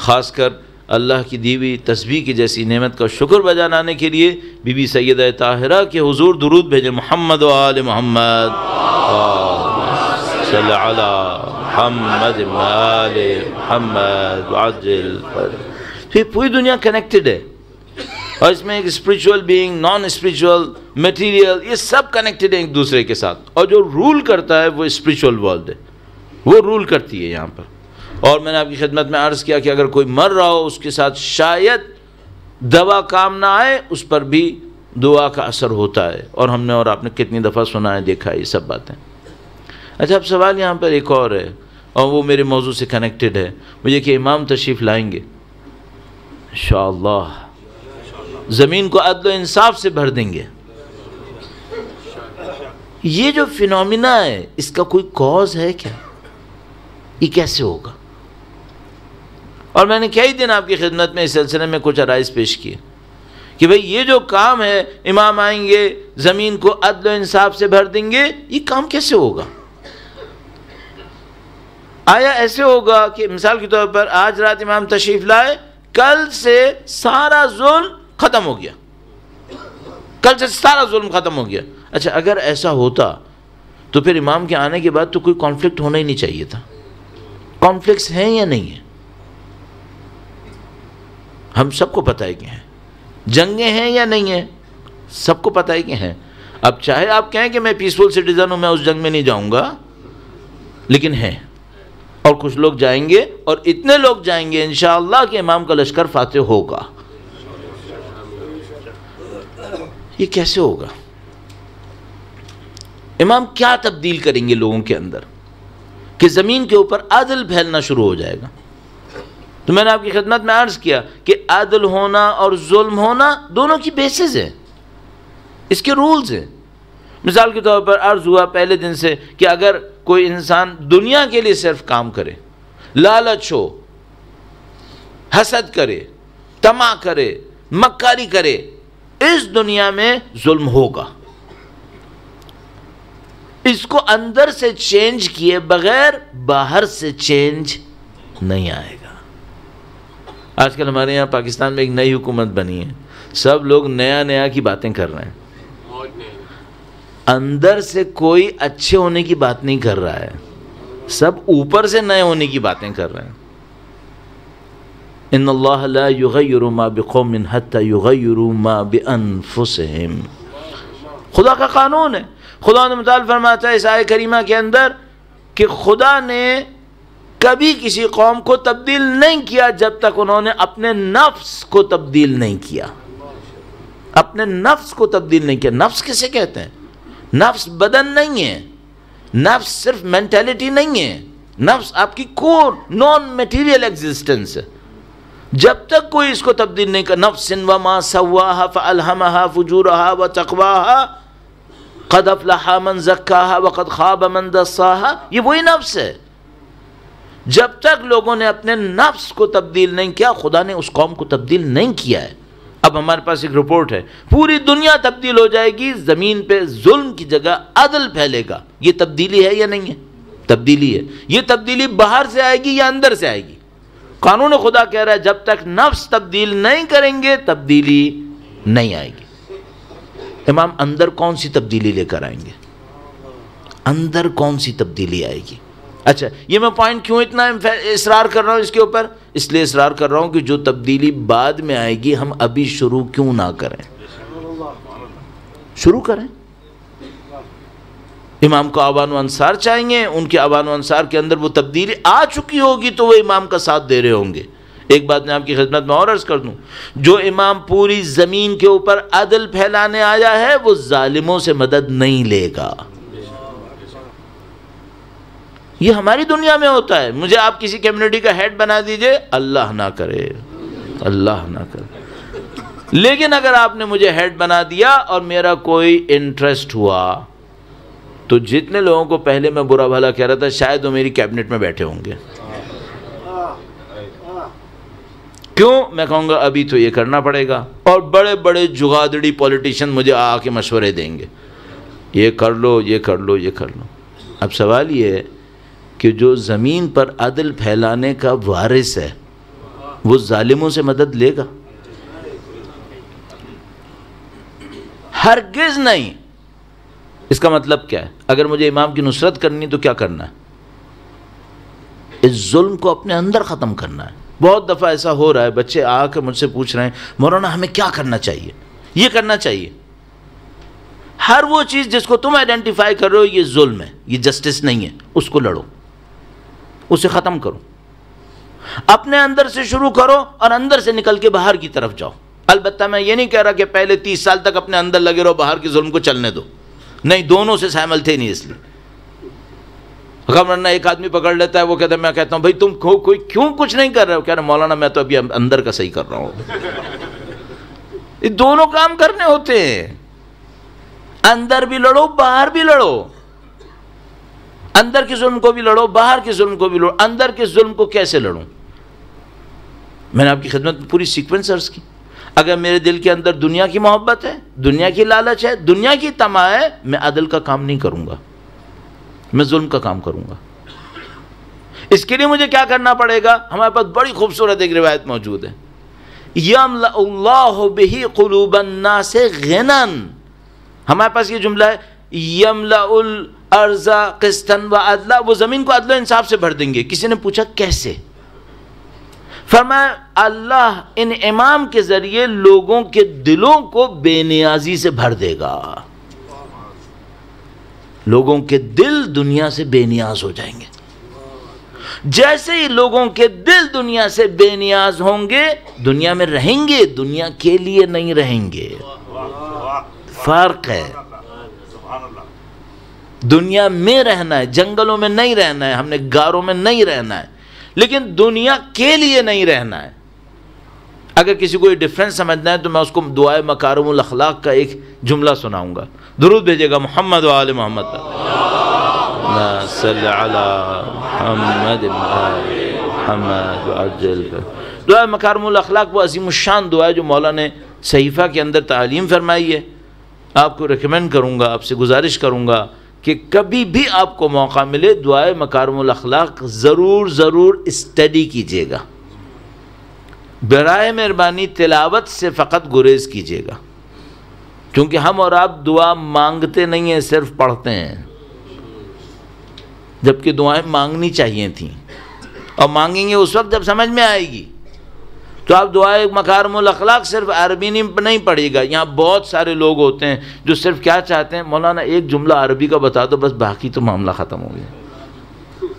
S1: خاص کر اللہ کی دی ہوئی تسبیح کی جیسی نعمت کا شکر بجا لانے کے لیے بی بی سیدہ طاہرہ کے حضور درود بھیجیں محمد و آل محمد صلی علی محمد و آل محمد وعجل. پھر پوری دنیا کنیکٹڈ ہے اور اس میں ایک spiritual being, naan spiritual, material, یہ سب کنیکٹڈ ہیں ایک دوسرے کے ساتھ. اور جو رول کرتا ہے وہ اسپریچول ورلڈ ہے, وہ رول کرتی ہے یہاں پر. اور میں نے آپ کی خدمت میں عرض کیا کہ اگر کوئی مر رہا ہو اس کے ساتھ شاید دوا کام نہ آئے, اس پر بھی دعا کا اثر ہوتا ہے. اور ہم نے اور آپ نے کتنی دفعہ سنا ہے, دیکھا ہے یہ سب باتیں. اچھا, اب سوال یہاں پر ایک اور ہے اور وہ میرے موضوع سے کنیکٹڈ ہے. مجھے کہ امام تشریف لائیں گے انشاءاللہ, زمین کو عدل و انصاف سے بھر دیں گے. یہ جو فینومینا ہے اس کا کوئی کاز ہے کیا؟ یہ کیسے ہوگا؟ اور میں نے کئی دن آپ کی خدمت میں اس سلسلے میں کچھ عرائض پیش کیے کہ بھئی یہ جو کام ہے, امام آئیں گے زمین کو عدل و انصاف سے بھر دیں گے, یہ کام کیسے ہوگا؟ آیا ایسے ہوگا کہ مثال کے طور پر آج رات امام تشریف لائے, کل سے سارا ظلم ختم ہو گیا, کل سے سارا ظلم ختم ہو گیا. اچھا, اگر ایسا ہوتا تو پھر امام کے آنے کے بعد تو کوئی کانفلکٹ ہونا ہی نہیں چاہیے تھا. کانفلکٹس ہیں یا نہیں ہیں؟ ہم سب کو پتہ ہے کہ ہیں. جنگیں ہیں یا نہیں ہیں؟ سب کو پتہ ہے کہ ہیں. اب چاہے آپ کہیں کہ میں پیسفل سٹیزن ہوں, میں اس جنگ میں نہیں جاؤں گا, لیکن ہیں. اور کچھ لوگ جائیں گے, اور اتنے لوگ جائیں گے انشاءاللہ کہ امام کا لشکر فاتح ہوگا. یہ کیسے ہوگا؟ امام کیا تبدیل کریں گے لوگوں کے اندر کہ زمین کے اوپر عدل پھیلنا شروع ہو جائے گا؟ تو میں نے آپ کی خدمت میں عرض کیا کہ عدل ہونا اور ظلم ہونا دونوں کی بیسز ہیں, اس کے رولز ہیں. مثال کے طور پر عرض ہوا پہلے دن سے کہ اگر کوئی انسان دنیا کے لیے صرف کام کرے, لالچ ہو, حسد کرے, طمع کرے, مکاری کرے, اس دنیا میں ظلم ہوگا. اس کو اندر سے چینج کیے بغیر باہر سے چینج نہیں آئے گا. آج کل ہمارے یہاں پاکستان میں ایک نئی حکومت بنی ہے, سب لوگ نیا نیا کی باتیں کر رہے ہیں, اندر سے کوئی اچھے ہونے کی بات نہیں کر رہا ہے, سب اوپر سے نئے ہونے کی باتیں کر رہے ہیں. ان اللہ لا یغیر ما بقوم حتی یغیروا ما بانفسہم. خدا کا قانون ہے. خدا نے متعال فرماتا ہے اس آیہ کریمہ کے اندر کہ خدا نے کبھی کسی قوم کو تبدیل نہیں کیا جب تک انہوں نے اپنے نفس کو تبدیل نہیں کیا. اپنے نفس کو تبدیل نہیں کیا. نفس کسے کہتے ہیں؟ نفس بدن نہیں ہے, نفس صرف مینٹیلٹی نہیں ہے, نفس آپ کی کور نان میٹیریل ایگزسٹنس ہے. جب تک کوئی اس کو تبدیل نہیں کر, نفس وما سواہا فالہمہا فجورہا وتقواہا قد افلح من زکاہا وقد خاب من دساہا, یہ وہی نفس ہے. جب تک لوگوں نے اپنے نفس کو تبدیل نہیں کیا, خدا نے اس قوم کو تبدیل نہیں کیا ہے. اب ہمارے پاس ایک رپورٹ ہے, پوری دنیا تبدیل ہو جائے گی, زمین پہ ظلم کی جگہ عدل پھیلے گا. یہ تبدیلی ہے یا نہیں ہے؟ تبدیلی ہے. یہ تبدیلی باہر سے آئے گی یا اندر سے آئے گی؟ قانون خدا کہہ رہا ہے جب تک نفس تبدیل نہیں کریں گے تبدیلی نہیں آئے گی. امام اندر کون سی تبدیلی لے کر آئیں گے؟ اندر کون سی تبدیلی آئے گی؟ اچھا یہ میں پوائنٹ کیوں اتنا اصرار کر رہا ہوں اس کے اوپر؟ اس لیے اصرار کر رہا ہوں کہ جو تبدیلی بعد میں آئے گی ہم ابھی شروع کیوں نہ کریں؟ شروع کریں. امام کو آبان و انصار چاہیے، ان کے آبان و انصار کے اندر وہ تبدیلی آ چکی ہوگی تو وہ امام کا ساتھ دے رہے ہوں گے. ایک بات میں آپ کی خدمت میں اور عرض کر دوں، جو امام پوری زمین کے اوپر عدل پھیلانے آیا ہے وہ ظالموں سے مدد نہیں لے گا. یہ ہماری دنیا میں ہوتا ہے، مجھے آپ کسی کمیونٹی کا ہیڈ بنا دیجئے، اللہ نہ کرے، اللہ نہ کرے، لیکن اگر آپ نے مجھے ہیڈ بنا دیا اور میرا کوئی انٹرسٹ ہوا تو جتنے لوگوں کو پہلے میں برا بھلا کہہ رہا تھا شاید وہ میری کیبنٹ میں بیٹھے ہوں گے. کیوں؟ میں کہوں گا ابھی تو یہ کرنا پڑے گا، اور بڑے بڑے جگادڑی پولیٹیشین مجھے آ کے مشورے دیں گے، یہ کر لو، یہ کر لو، یہ کر لو. اب سوال یہ ہے کہ جو زمین پر عدل پھیلانے کا وارث ہے وہ ظالموں سے مدد لے گا؟ ہرگز نہیں. اس کا مطلب کیا ہے؟ اگر مجھے امام کی نصرت کرنی تو کیا کرنا ہے؟ اس ظلم کو اپنے اندر ختم کرنا ہے. بہت دفعہ ایسا ہو رہا ہے، بچے آ کے مجھ سے پوچھ رہے ہیں مولانا ہمیں کیا کرنا چاہیے، یہ کرنا چاہیے. ہر وہ چیز جس کو تم آئیڈینٹیفائی کر رہے ہو یہ ظلم ہے، یہ جسٹس نہیں ہے، اس کو لڑو، اسے ختم کرو. اپنے اندر سے شروع کرو اور اندر سے نکل کے باہر کی طرف جاؤ. البتہ میں یہ نہیں کہہ رہا کہ پہلے 30 سال تک اپنے اندر لگے رہو، باہر کے ظلم کو چلنے دو، نہیں، دونوں سے سائملٹینیسلی. ورنہ ایک آدمی پکڑ لیتا ہے، وہ کہتا ہے، میں کہتا ہوں بھائی تم کوئی کیوں کچھ نہیں کر رہے ہو؟ کہہ رہے مولانا میں تو ابھی اندر کا صحیح کر رہا ہوں. یہ دونوں کام کرنے ہوتے ہیں، اندر بھی لڑو، باہر بھی لڑو. اندر کے ظلم کو بھی لڑو، باہر کے ظلم کو بھی لڑو. اندر کے ظلم کو کیسے لڑوں؟ میں نے آپ کی خدمت میں پوری سیکوینس عرض کی. اگر میرے دل کے اندر دنیا کی محبت ہے، دنیا کی لالچ ہے، دنیا کی طمع ہے، میں عدل کا کام نہیں کروں گا، میں ظلم کا کام کروں گا. اس کے لیے مجھے کیا کرنا پڑے گا؟ ہمارے پاس بڑی خوبصورت ایک روایت موجود ہے، یملأ اللہ بہ قلوب الناس غنا. ہمارے پاس یہ جملہ ہے، یملأ الارض قسطا وعدلا، وہ زمین کو عدل و انصاف سے بھر دیں گے. کسی نے پوچھا کیسے؟ فرمایا اللہ ان امام کے ذریعے لوگوں کے دلوں کو بے نیازی سے بھر دے گا. لوگوں کے دل دنیا سے بے نیاز ہو جائیں گے. جیسے ہی لوگوں کے دل دنیا سے بے نیاز ہوں گے، دنیا میں رہیں گے، دنیا کے لیے نہیں رہیں گے. فرق ہے. دنیا میں رہنا ہے، جنگلوں میں نہیں رہنا ہے، ہم نے غاروں میں نہیں رہنا ہے، لیکن دنیا کے لیے نہیں رہنا ہے. اگر کسی کو یہ ڈفرینس سمجھنا ہے تو میں اس کو دعائے مکارم الاخلاق کا ایک جملہ سناؤں گا. درود بھیجے گا محمد و آل محمد. اللہم صلی علی محمد و آل محمد وعجل. دعائے مکارم الاخلاق وہ عظیم الشان دعا ہے جو مولا نے صحیفہ کے اندر تعلیم فرمائی ہے. آپ کو ریکمینڈ کروں گا، آپ سے گزارش کروں گا کہ کبھی بھی آپ کو موقع ملے دعائے مکارم الاخلاق ضرور اسٹڈی کیجیے گا. برائے مہربانی تلاوت سے فقط گریز کیجیے گا، کیونکہ ہم اور آپ دعا مانگتے نہیں ہیں، صرف پڑھتے ہیں، جبکہ دعائیں مانگنی چاہیے تھیں، اور مانگیں گے اس وقت جب سمجھ میں آئے گی. تو آپ دعائے مکارم الاخلاق صرف عربی نہیں پڑھیے گا. یہاں بہت سارے لوگ ہوتے ہیں جو صرف کیا چاہتے ہیں، مولانا ایک جملہ عربی کا بتا دو بس، باقی تو معاملہ ختم ہو گیا.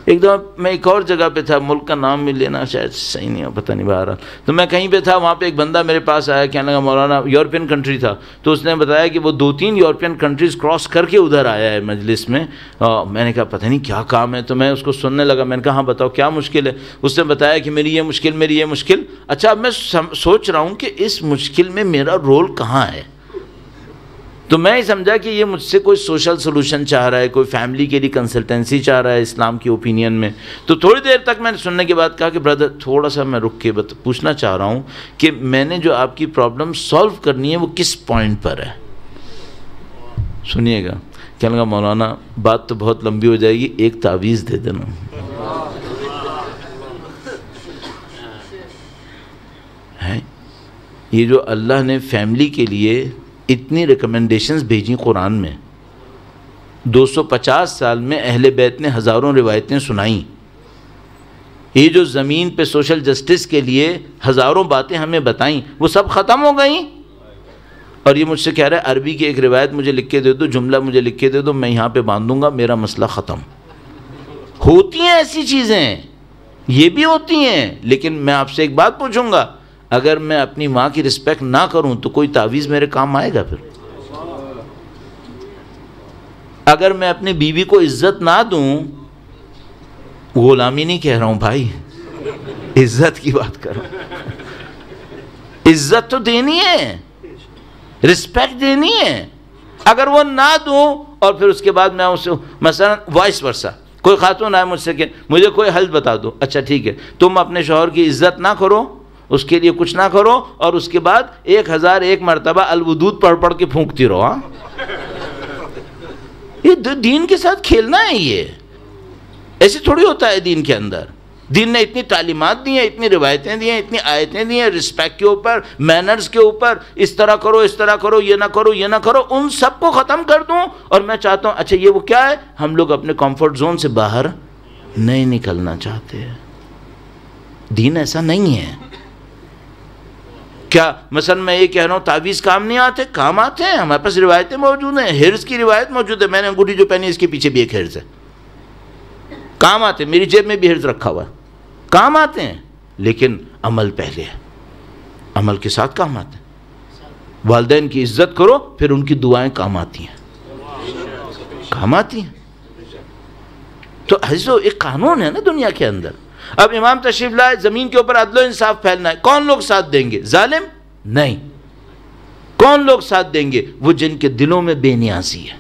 S1: ایک دفعہ میں ایک اور جگہ پہ تھا، ملک کا نام بھی لینا شاید صحیح نہیں ہو، پتہ نہیں بہرحال، تو میں کہیں پہ تھا، وہاں پہ ایک بندہ میرے پاس آیا، کہنے لگا مولانا، یورپین کنٹری تھا، تو اس نے بتایا کہ وہ 2-3 یورپین کنٹریز کراس کر کے ادھر آیا ہے مجلس میں. میں نے کہا پتہ نہیں کیا کام ہے، تو میں اس کو سننے لگا. میں نے کہا ہاں بتاؤ کیا مشکل ہے؟ اس نے بتایا کہ میری یہ مشکل. اچھا اب میں سوچ رہا ہوں کہ اس مشکل میں میرا رول کہاں ہے. تو میں ہی سمجھا کہ یہ مجھ سے کوئی سوشل سلوشن چاہ رہا ہے، کوئی فیملی کے لیے کنسلٹنسی چاہ رہا ہے اسلام کی اوپینین میں. تو تھوڑی دیر تک میں نے سننے کے بعد کہا کہ بردر تھوڑا سا میں رک کے پوچھنا چاہ رہا ہوں کہ میں نے جو آپ کی پرابلم سالو کرنی ہے وہ کس پوائنٹ پر ہے. سنیے گا. کہنے لگا مولانا بات تو بہت لمبی ہو جائے گی، ایک تعویذ دے دینا. یہ جو اللہ نے فیملی کے لیے اتنی ریکمنڈیشنز بھیجی قرآن میں، 250 سال میں اہل بیت نے ہزاروں روایتیں سنائیں. یہ جو زمین پہ سوشل جسٹس کے لیے ہزاروں باتیں ہمیں بتائیں وہ سب ختم ہو گئیں. اور یہ مجھ سے کہہ رہا ہے عربی کی ایک روایت مجھے لکھ کے دے دو, جملہ مجھے لکھ کے دے دو, میں یہاں پہ باندھوں گا, میرا مسئلہ ختم. ہوتی ہیں ایسی چیزیں, یہ بھی ہوتی ہیں. لیکن میں آپ سے ایک بات پوچھوں گا, اگر میں اپنی ماں کی رسپیکٹ نہ کروں تو کوئی تعویذ میرے کام آئے گا؟ پھر اگر میں اپنی بیوی کو عزت نہ دوں, غلامی نہیں کہہ رہا ہوں بھائی, عزت کی بات کر رہا ہوں, عزت تو دینی ہے, رسپیکٹ دینی ہے. اگر وہ نہ دوں اور پھر اس کے بعد میں اسے مثلا وائس ورسا, کوئی خاتون آئے مجھ سے کہ مجھے کوئی حل بتا دو, اچھا ٹھیک ہے, تم اپنے شوہر کی عزت نہ کرو, اس کے لیے کچھ نہ کرو, اور اس کے بعد 1001 مرتبہ الودود پڑھ پڑھ کے پھونکتی رہو. ہاں, یہ دین کے ساتھ کھیلنا ہے. یہ ایسے تھوڑی ہوتا ہے دین کے اندر. دین نے اتنی تعلیمات دی ہیں, اتنی روایتیں دی ہیں, اتنی آیتیں دی ہیں رسپیکٹ کے اوپر, مینرز کے اوپر, اس طرح کرو, اس طرح کرو, یہ نہ کرو, یہ نہ کرو. ان سب کو ختم کر دوں اور میں چاہتا ہوں اچھا یہ وہ کیا ہے, ہم لوگ اپنے کمفرٹ زون سے باہر نہیں نکلنا چاہتے. دین ایسا نہیں ہے. کیا مثلا میں یہ کہہ رہا ہوں تعویذ کام نہیں آتے؟ کام آتے ہیں. ہمارے پاس روایتیں موجود ہیں, حرز کی روایت موجود ہے. میں نے انگوٹھی جو پہنی اس کے پیچھے بھی ایک حرز ہے. کام آتے ہیں, میری جیب میں بھی حرز رکھا ہوا ہے, کام آتے ہیں. لیکن عمل پہلے ہے, عمل کے ساتھ کام آتے ہیں. والدین کی عزت کرو, پھر ان کی دعائیں کام آتی ہیں, کام آتی ہیں. تو ایسا ایک قانون ہے نا دنیا کے اندر. اب امام تشریف لائے, زمین کے اوپر عدل و انصاف پھیلنا ہے. کون لوگ ساتھ دیں گے؟ ظالم نہیں. کون لوگ ساتھ دیں گے؟ وہ جن کے دلوں میں بے نیازی ہے.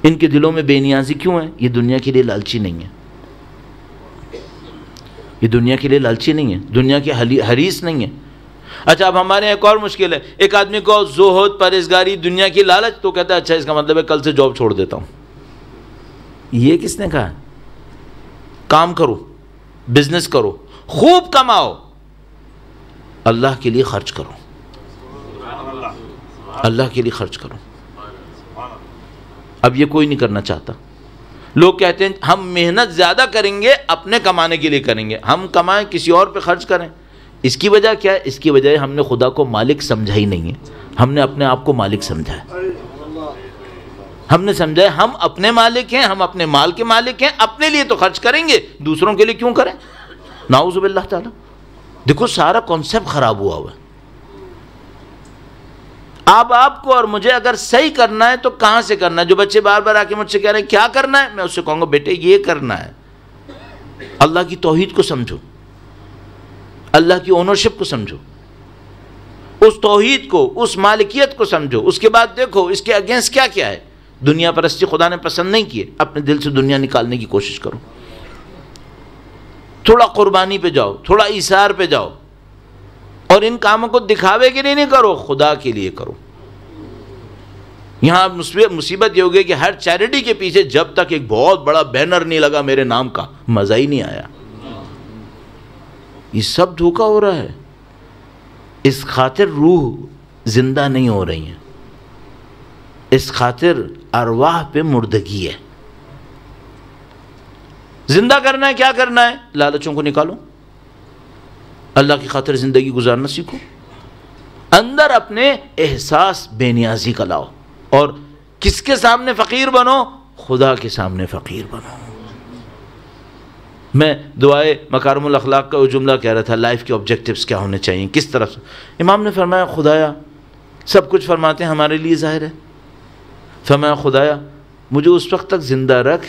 S1: ان کے دلوں میں بے نیازی کیوں ہے؟ یہ دنیا کے لیے لالچی نہیں ہے, یہ دنیا کے لیے لالچی نہیں ہے, دنیا کے حریص نہیں ہے. اچھا اب ہمارے ایک اور مشکل ہے, ایک آدمی کو زہد, پرہیزگاری, دنیا کی لالچ, تو کہتا ہے اچھا اس کا مطلب ہے کل سے جاب چھوڑ دیتا ہوں. یہ کس نے کہا؟ کام کرو, بزنس کرو, خوب کماؤ, اللہ کے لیے خرچ کرو, اللہ کے لیے خرچ کرو. اب یہ کوئی نہیں کرنا چاہتا. لوگ کہتے ہیں ہم محنت زیادہ کریں گے, اپنے کمانے کے لیے کریں گے, ہم کمائیں کسی اور پہ خرچ کریں. اس کی وجہ کیا ہے؟ اس کی وجہ ہے ہم نے خدا کو مالک سمجھا ہی نہیں ہے, ہم نے اپنے آپ کو مالک سمجھا ہے. ہم نے سمجھا ہے ہم اپنے مالک ہیں, ہم اپنے مال کے مالک ہیں, اپنے لیے تو خرچ کریں گے, دوسروں کے لیے کیوں کریں؟ نعوذ باللہ تعالی. دیکھو سارا کانسیپٹ خراب ہوا ہوا ہے. آپ کو اور مجھے اگر صحیح کرنا ہے تو کہاں سے کرنا ہے؟ جو بچے بار بار آ کے مجھ سے کہہ رہے ہیں کیا کرنا ہے, میں اس سے کہوں گا بیٹے یہ کرنا ہے. اللہ کی توحید کو سمجھو, اللہ کی اونرشپ کو سمجھو, اس توحید کو, اس مالکیت کو سمجھو. اس کے بعد دیکھو اس کے اگینسٹ کیا کیا ہے. دنیا پرستی خدا نے پسند نہیں کیے, اپنے دل سے دنیا نکالنے کی کوشش کرو. تھوڑا قربانی پہ جاؤ, تھوڑا ایثار پہ جاؤ, اور ان کاموں کو دکھاوے کے لیے نہیں کرو, خدا کے لیے کرو. یہاں مصیبت یہ ہو گئی کہ ہر چیریٹی کے پیچھے جب تک ایک بہت بڑا بینر نہیں لگا میرے نام کا, مزہ ہی نہیں آیا. یہ سب دھوکہ ہو رہا ہے. اس خاطر روح زندہ نہیں ہو رہی ہیں, اس خاطر ارواح پہ مردگی ہے. زندہ کرنا ہے, کیا کرنا ہے؟ لالچوں کو نکالو, اللہ کی خاطر زندگی گزارنا سیکھو, اندر اپنے احساس بے نیازی کا لاؤ, اور کس کے سامنے فقیر بنو؟ خدا کے سامنے فقیر بنو. میں دعائے مکارم الاخلاق کا وہ جملہ کہہ رہا تھا, لائف کے آبجیکٹیوز کیا ہونے چاہیے, کس طرف سے. امام نے فرمایا خدایا سب کچھ فرماتے ہیں ہمارے لیے ظاہر ہے. فرمایا خدایا مجھے اس وقت تک زندہ رکھ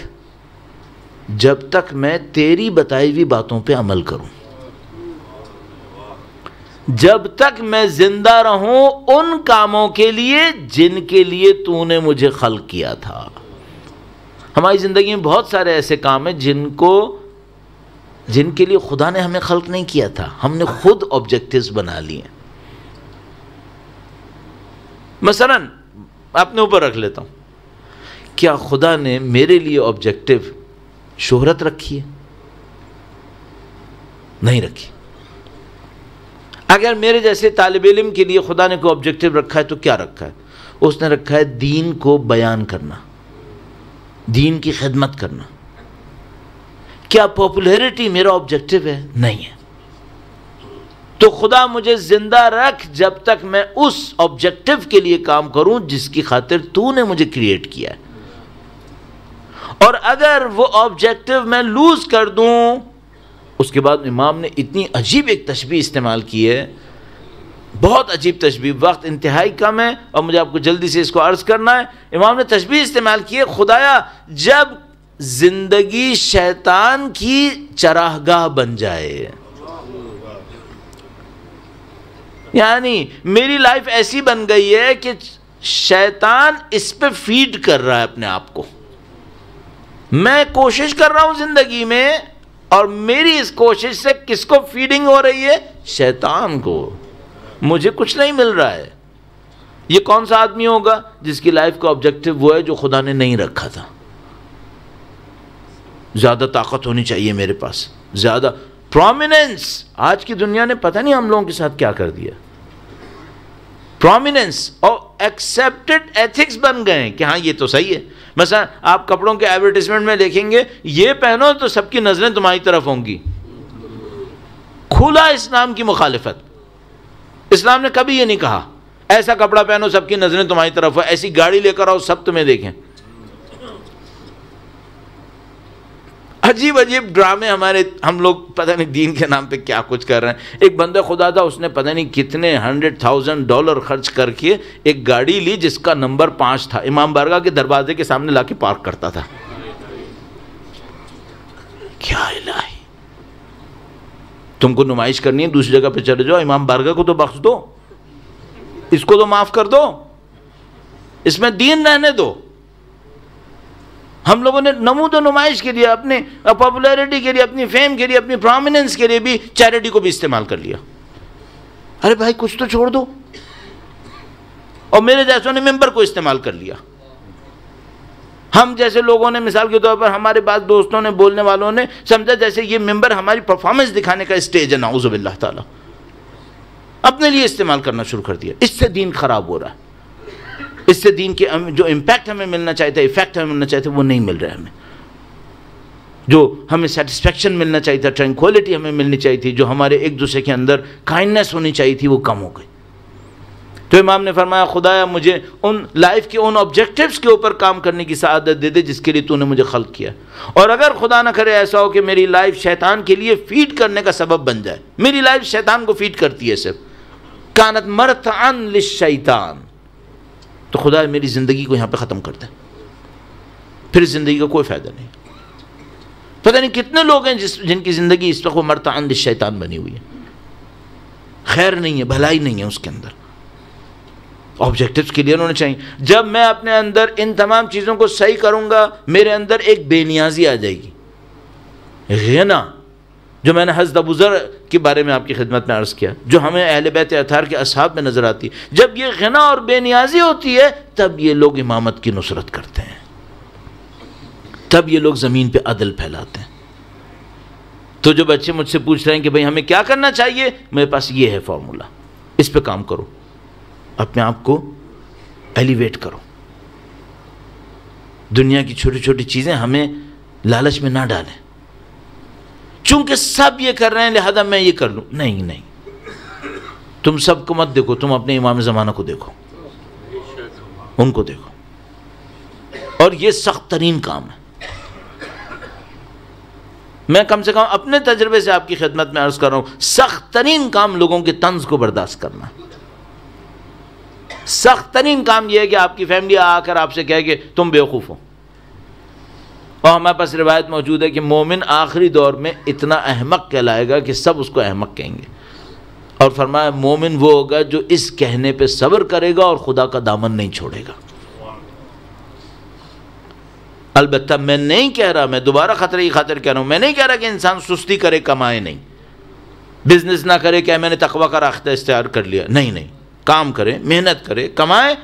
S1: جب تک میں تیری بتائی ہوئی باتوں پہ عمل کروں, جب تک میں زندہ رہوں ان کاموں کے لیے جن کے لیے تو نے مجھے خلق کیا تھا. ہماری زندگی میں بہت سارے ایسے کام ہیں جن کے لیے خدا نے ہمیں خلق نہیں کیا تھا, ہم نے خود آبجیکٹیوز بنا لیے. مثلا اپنے اوپر رکھ لیتا ہوں, کیا خدا نے میرے لیے آبجیکٹیو شہرت رکھی ہے؟ نہیں رکھی. اگر میرے جیسے طالب علم کے لیے خدا نے کوئی آبجیکٹیو رکھا ہے تو کیا رکھا ہے؟ اس نے رکھا ہے دین کو بیان کرنا, دین کی خدمت کرنا. کیا پاپولیرٹی میرا آبجیکٹو ہے؟ نہیں ہے. تو خدا مجھے زندہ رکھ جب تک میں اس آبجیکٹو کے لیے کام کروں جس کی خاطر تو نے مجھے کریٹ کیا ہے. اور اگر وہ آبجیکٹو میں لوز کر دوں، اس کے بعد امام نے اتنی عجیب ایک تشبیہ استعمال کی ہے، بہت عجیب تشبیہ، وقت انتہائی کم ہے اور مجھے آپ کو جلدی سے اس کو عرض کرنا ہے. امام نے تشبیہ استعمال کی ہے، خدایا جب زندگی شیطان کی چراگاہ بن جائے، یعنی میری لائف ایسی بن گئی ہے کہ شیطان اس پہ فیڈ کر رہا ہے اپنے آپ کو. میں کوشش کر رہا ہوں زندگی میں، اور میری اس کوشش سے کس کو فیڈنگ ہو رہی ہے؟ شیطان کو. مجھے کچھ نہیں مل رہا ہے. یہ کون سا آدمی ہوگا جس کی لائف کا آبجیکٹو وہ ہے جو خدا نے نہیں رکھا تھا؟ زیادہ طاقت ہونی چاہیے میرے پاس، زیادہ پرومیننس. آج کی دنیا نے پتہ نہیں ہم لوگوں کے ساتھ کیا کر دیا. پرومیننس اور ایکسیپٹڈ ایتھکس بن گئے ہیں کہ ہاں یہ تو صحیح ہے. مثلا آپ کپڑوں کے ایڈورٹیزمنٹ میں دیکھیں گے، یہ پہنو تو سب کی نظریں تمہاری طرف ہوں گی. کھلا اسلام کی مخالفت. اسلام نے کبھی یہ نہیں کہا ایسا کپڑا پہنو سب کی نظریں تمہاری طرف ہو، ایسی گاڑی لے کر آؤ سب تمہیں دیکھیں. عجیب عجیب ڈرامے ہم لوگ پتہ نہیں دین کے نام پہ کیا کچھ کر رہے ہیں. ایک بندہ خدا تھا، اس نے پتہ نہیں کتنے $100,000 خرچ کر کے ایک گاڑی لی جس کا نمبر 5 تھا. امام بارگاہ کے دروازے کے سامنے لا کے پارک کرتا تھا. کیا الہی، تم کو نمائش کرنی ہے دوسری جگہ پہ چلے جاؤ، امام بارگاہ کو تو بخش دو، اس کو تو معاف کر دو، اس میں دین رہنے دو. ہم لوگوں نے نمود و نمائش کے لیے، اپنے پاپولیرٹی کے لیے، اپنی فیم کے لیے، اپنی پرومیننس کے لیے بھی چیریٹی کو بھی استعمال کر لیا. ارے بھائی کچھ تو چھوڑ دو. اور میرے جیسوں نے ممبر کو استعمال کر لیا. ہم جیسے لوگوں نے، مثال کے طور پر ہمارے بعض دوستوں نے، بولنے والوں نے سمجھا جیسے یہ ممبر ہماری پرفارمنس دکھانے کا اسٹیج ہے. نعوذ باللہ تعالی اپنے لیے استعمال کرنا شروع کر دیا. اس سے دین خراب ہو رہا ہے. اس سے دین کے جو امپیکٹ ہمیں ملنا چاہیے تھا، افیکٹ ہمیں ملنا چاہیے تھا، وہ نہیں مل رہا ہے ہمیں. جو ہمیں سیٹسفیکشن ملنا چاہیے تھا، ٹرینکولیٹی ہمیں ملنی چاہیے تھی، جو ہمارے ایک دوسرے کے اندر کائنڈنس ہونی چاہیے تھی، وہ کم ہو گئی. تو امام نے فرمایا خدایا مجھے ان لائف کے ان آبجیکٹیوز کے اوپر کام کرنے کی سعادت دے دے جس کے لیے تو نے مجھے خلق کیا. اور اگر خدا نہ کرے ایسا ہو کہ میری لائف شیطان کے لیے فیڈ کرنے کا سبب بن جائے، میری لائف شیطان کو فیڈ کرتی ہے صرف، کانت مرتعا للشیطان، تو خدا میری زندگی کو یہاں پہ ختم کر دے، پھر زندگی کا کوئی فائدہ نہیں. پتہ نہیں کتنے لوگ ہیں جن کی زندگی اس وقت مرتعا للشیطان بنی ہوئی ہے. خیر نہیں ہے، بھلائی نہیں ہے اس کے اندر. آبجیکٹیوز کلیئر ہونے چاہیے. جب میں اپنے اندر ان تمام چیزوں کو صحیح کروں گا، میرے اندر ایک بے نیازی آ جائے گی. غنا، جو میں نے حضرت ابو ذر کے بارے میں آپ کی خدمت میں عرض کیا، جو ہمیں اہل بیت اطہار کے اصحاب میں نظر آتی ہے، جب یہ غنا اور بے نیازی ہوتی ہے تب یہ لوگ امامت کی نصرت کرتے ہیں، تب یہ لوگ زمین پہ عدل پھیلاتے ہیں. تو جو بچے مجھ سے پوچھ رہے ہیں کہ بھئی ہمیں کیا کرنا چاہیے، میرے پاس یہ ہے فارمولا، اس پہ کام کرو، اپنے آپ کو ایلیویٹ کرو. دنیا کی چھوٹی چھوٹی چیزیں ہمیں لالچ میں نہ ڈالیں، چونکہ سب یہ کر رہے ہیں لہذا میں یہ کر لوں. نہیں نہیں، تم سب کو مت دیکھو، تم اپنے امام زمانہ کو دیکھو، ان کو دیکھو. اور یہ سخت ترین کام ہے. میں کم سے کم اپنے تجربے سے آپ کی خدمت میں عرض کر رہا ہوں، سخت ترین کام لوگوں کے طنز کو برداشت کرنا. سخت ترین کام یہ ہے کہ آپ کی فیملی آ کر آپ سے کہے کہ تم بیوقوف ہو. اور ہمارے پاس روایت موجود ہے کہ مومن آخری دور میں اتنا احمق کہلائے گا کہ سب اس کو احمق کہیں گے. اور فرمایا مومن وہ ہوگا جو اس کہنے پہ صبر کرے گا اور خدا کا دامن نہیں چھوڑے گا. البتہ میں نہیں کہہ رہا، میں دوبارہ خطرے کی خاطر کہہ رہا ہوں، میں نہیں کہہ رہا کہ انسان سستی کرے کمائے نہیں، بزنس نہ کرے کہ میں نے تقوی کا راستہ اختیار کر لیا. نہیں نہیں، کام کرے، محنت کرے، کمائے،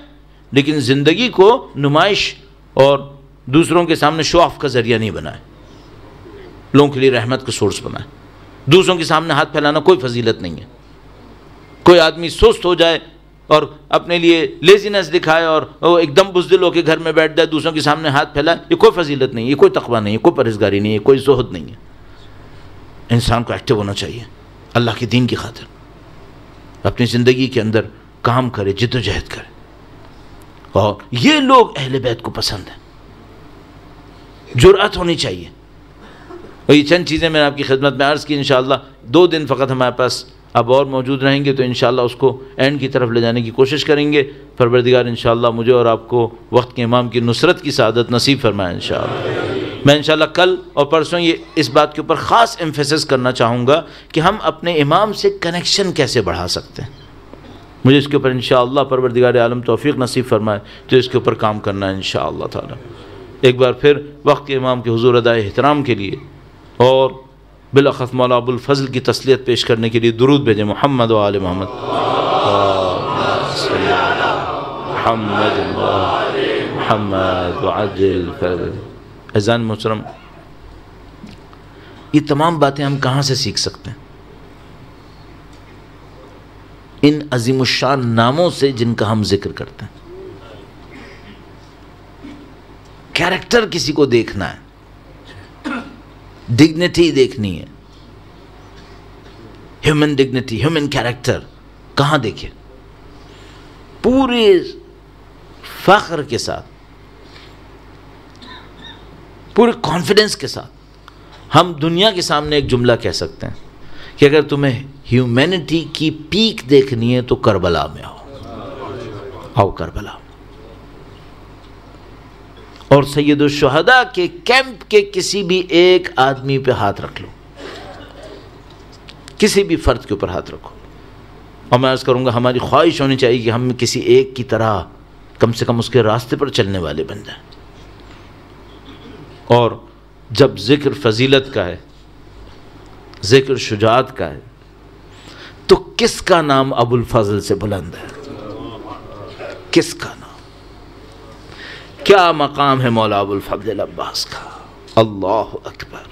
S1: لیکن زندگی کو نمائش اور دوسروں کے سامنے شو آف کا ذریعہ نہیں بنائے، لوگوں کے لیے رحمت کا سورس بنائے. دوسروں کے سامنے ہاتھ پھیلانا کوئی فضیلت نہیں ہے. کوئی آدمی سست ہو جائے اور اپنے لیے لیزینس دکھائے اور وہ ایک دم بزدل ہو کے گھر میں بیٹھ جائے، دوسروں کے سامنے ہاتھ پھیلائے، یہ کوئی فضیلت نہیں ہے، یہ کوئی تقویٰ نہیں ہے، کوئی پرہیزگاری نہیں ہے، کوئی زہد نہیں ہے۔ انسان کو ایکٹیو ہونا چاہیے، اللہ کے دین کی خاطر اپنی زندگی کے اندر کام کرے، جد و جہد کرے، اور یہ لوگ اہل بیت کو پسند ہیں۔ جرأت ہونی چاہیے۔ اور یہ چند چیزیں میں نے آپ کی خدمت میں عرض کی، انشاءاللہ 2 دن فقط ہمارے پاس اب اور موجود رہیں گے، تو انشاءاللہ اس کو اینڈ کی طرف لے جانے کی کوشش کریں گے۔ پروردگار انشاءاللہ مجھے اور آپ کو وقت کے امام کی نصرت کی سعادت نصیب فرمائے انشاءاللہ۔ میں انشاءاللہ کل اور پرسوں یہ اس بات کے اوپر خاص ایمفیسس کرنا چاہوں گا کہ ہم اپنے امام سے کنیکشن کیسے بڑھا سکتے ہیں۔ مجھے اس کے اوپر انشاءاللہ پروردگار عالم توفیق نصیب فرمائے تو اس کے اوپر کام کرنا ہے انشاءاللہ تعالی۔ ایک بار پھر وقت کے امام کے حضور ادائے احترام کے لیے اور بالاخص مولا ابو الفضل کی تسلیت پیش کرنے کے لیے درود بھیجیں۔ محمد و آل محمد، محمد محمد وعجل فرج۔ اذان محترم، یہ تمام باتیں ہم کہاں سے سیکھ سکتے ہیں؟ ان عظیم الشان ناموں سے جن کا ہم ذکر کرتے ہیں۔ کیریکٹر کسی کو دیکھنا ہے، ڈگنیٹی دیکھنی ہے، ہیومن ڈگنیٹی، ہیومن کیریکٹر کہاں دیکھیں؟ پورے فخر کے ساتھ، پورے کانفیڈنس کے ساتھ ہم دنیا کے سامنے ایک جملہ کہہ سکتے ہیں کہ اگر تمہیں ہیومینٹی کی پیک دیکھنی ہے تو کربلا میں آؤ کربلا۔ اور سید الشہداء کے کیمپ کے کسی بھی ایک آدمی پہ ہاتھ رکھ لو، کسی بھی فرد کے اوپر ہاتھ رکھو، اور میں عرض کروں گا ہماری خواہش ہونی چاہیے کہ ہم کسی ایک کی طرح کم سے کم اس کے راستے پر چلنے والے بن جائیں۔ اور جب ذکر فضیلت کا ہے، ذکر شجاعت کا ہے، تو کس کا نام ابو الفضل سے بلند ہے؟ کس کا نام؟ کیا مقام ہے مولا ابو الفضل عباس کا؟ اللہ اکبر!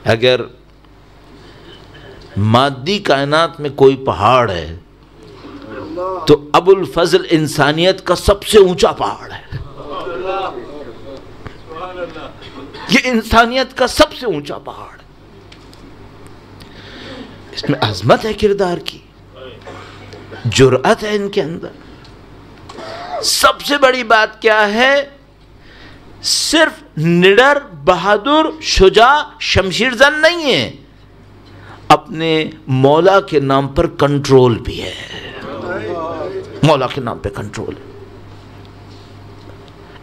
S1: اگر مادی کائنات میں کوئی پہاڑ ہے تو ابو الفضل انسانیت کا سب سے اونچا پہاڑ ہے۔ یہ انسانیت کا سب سے اونچا پہاڑ ہے۔ اس میں عظمت ہے کردار کی، جرأت ہے ان کے اندر۔ سب سے بڑی بات کیا ہے؟ صرف نڈر، بہادر، شجاع، شمشیر زن نہیں ہے، اپنے مولا کے نام پر کنٹرول بھی ہے۔ مولا کے نام پہ کنٹرول ہے۔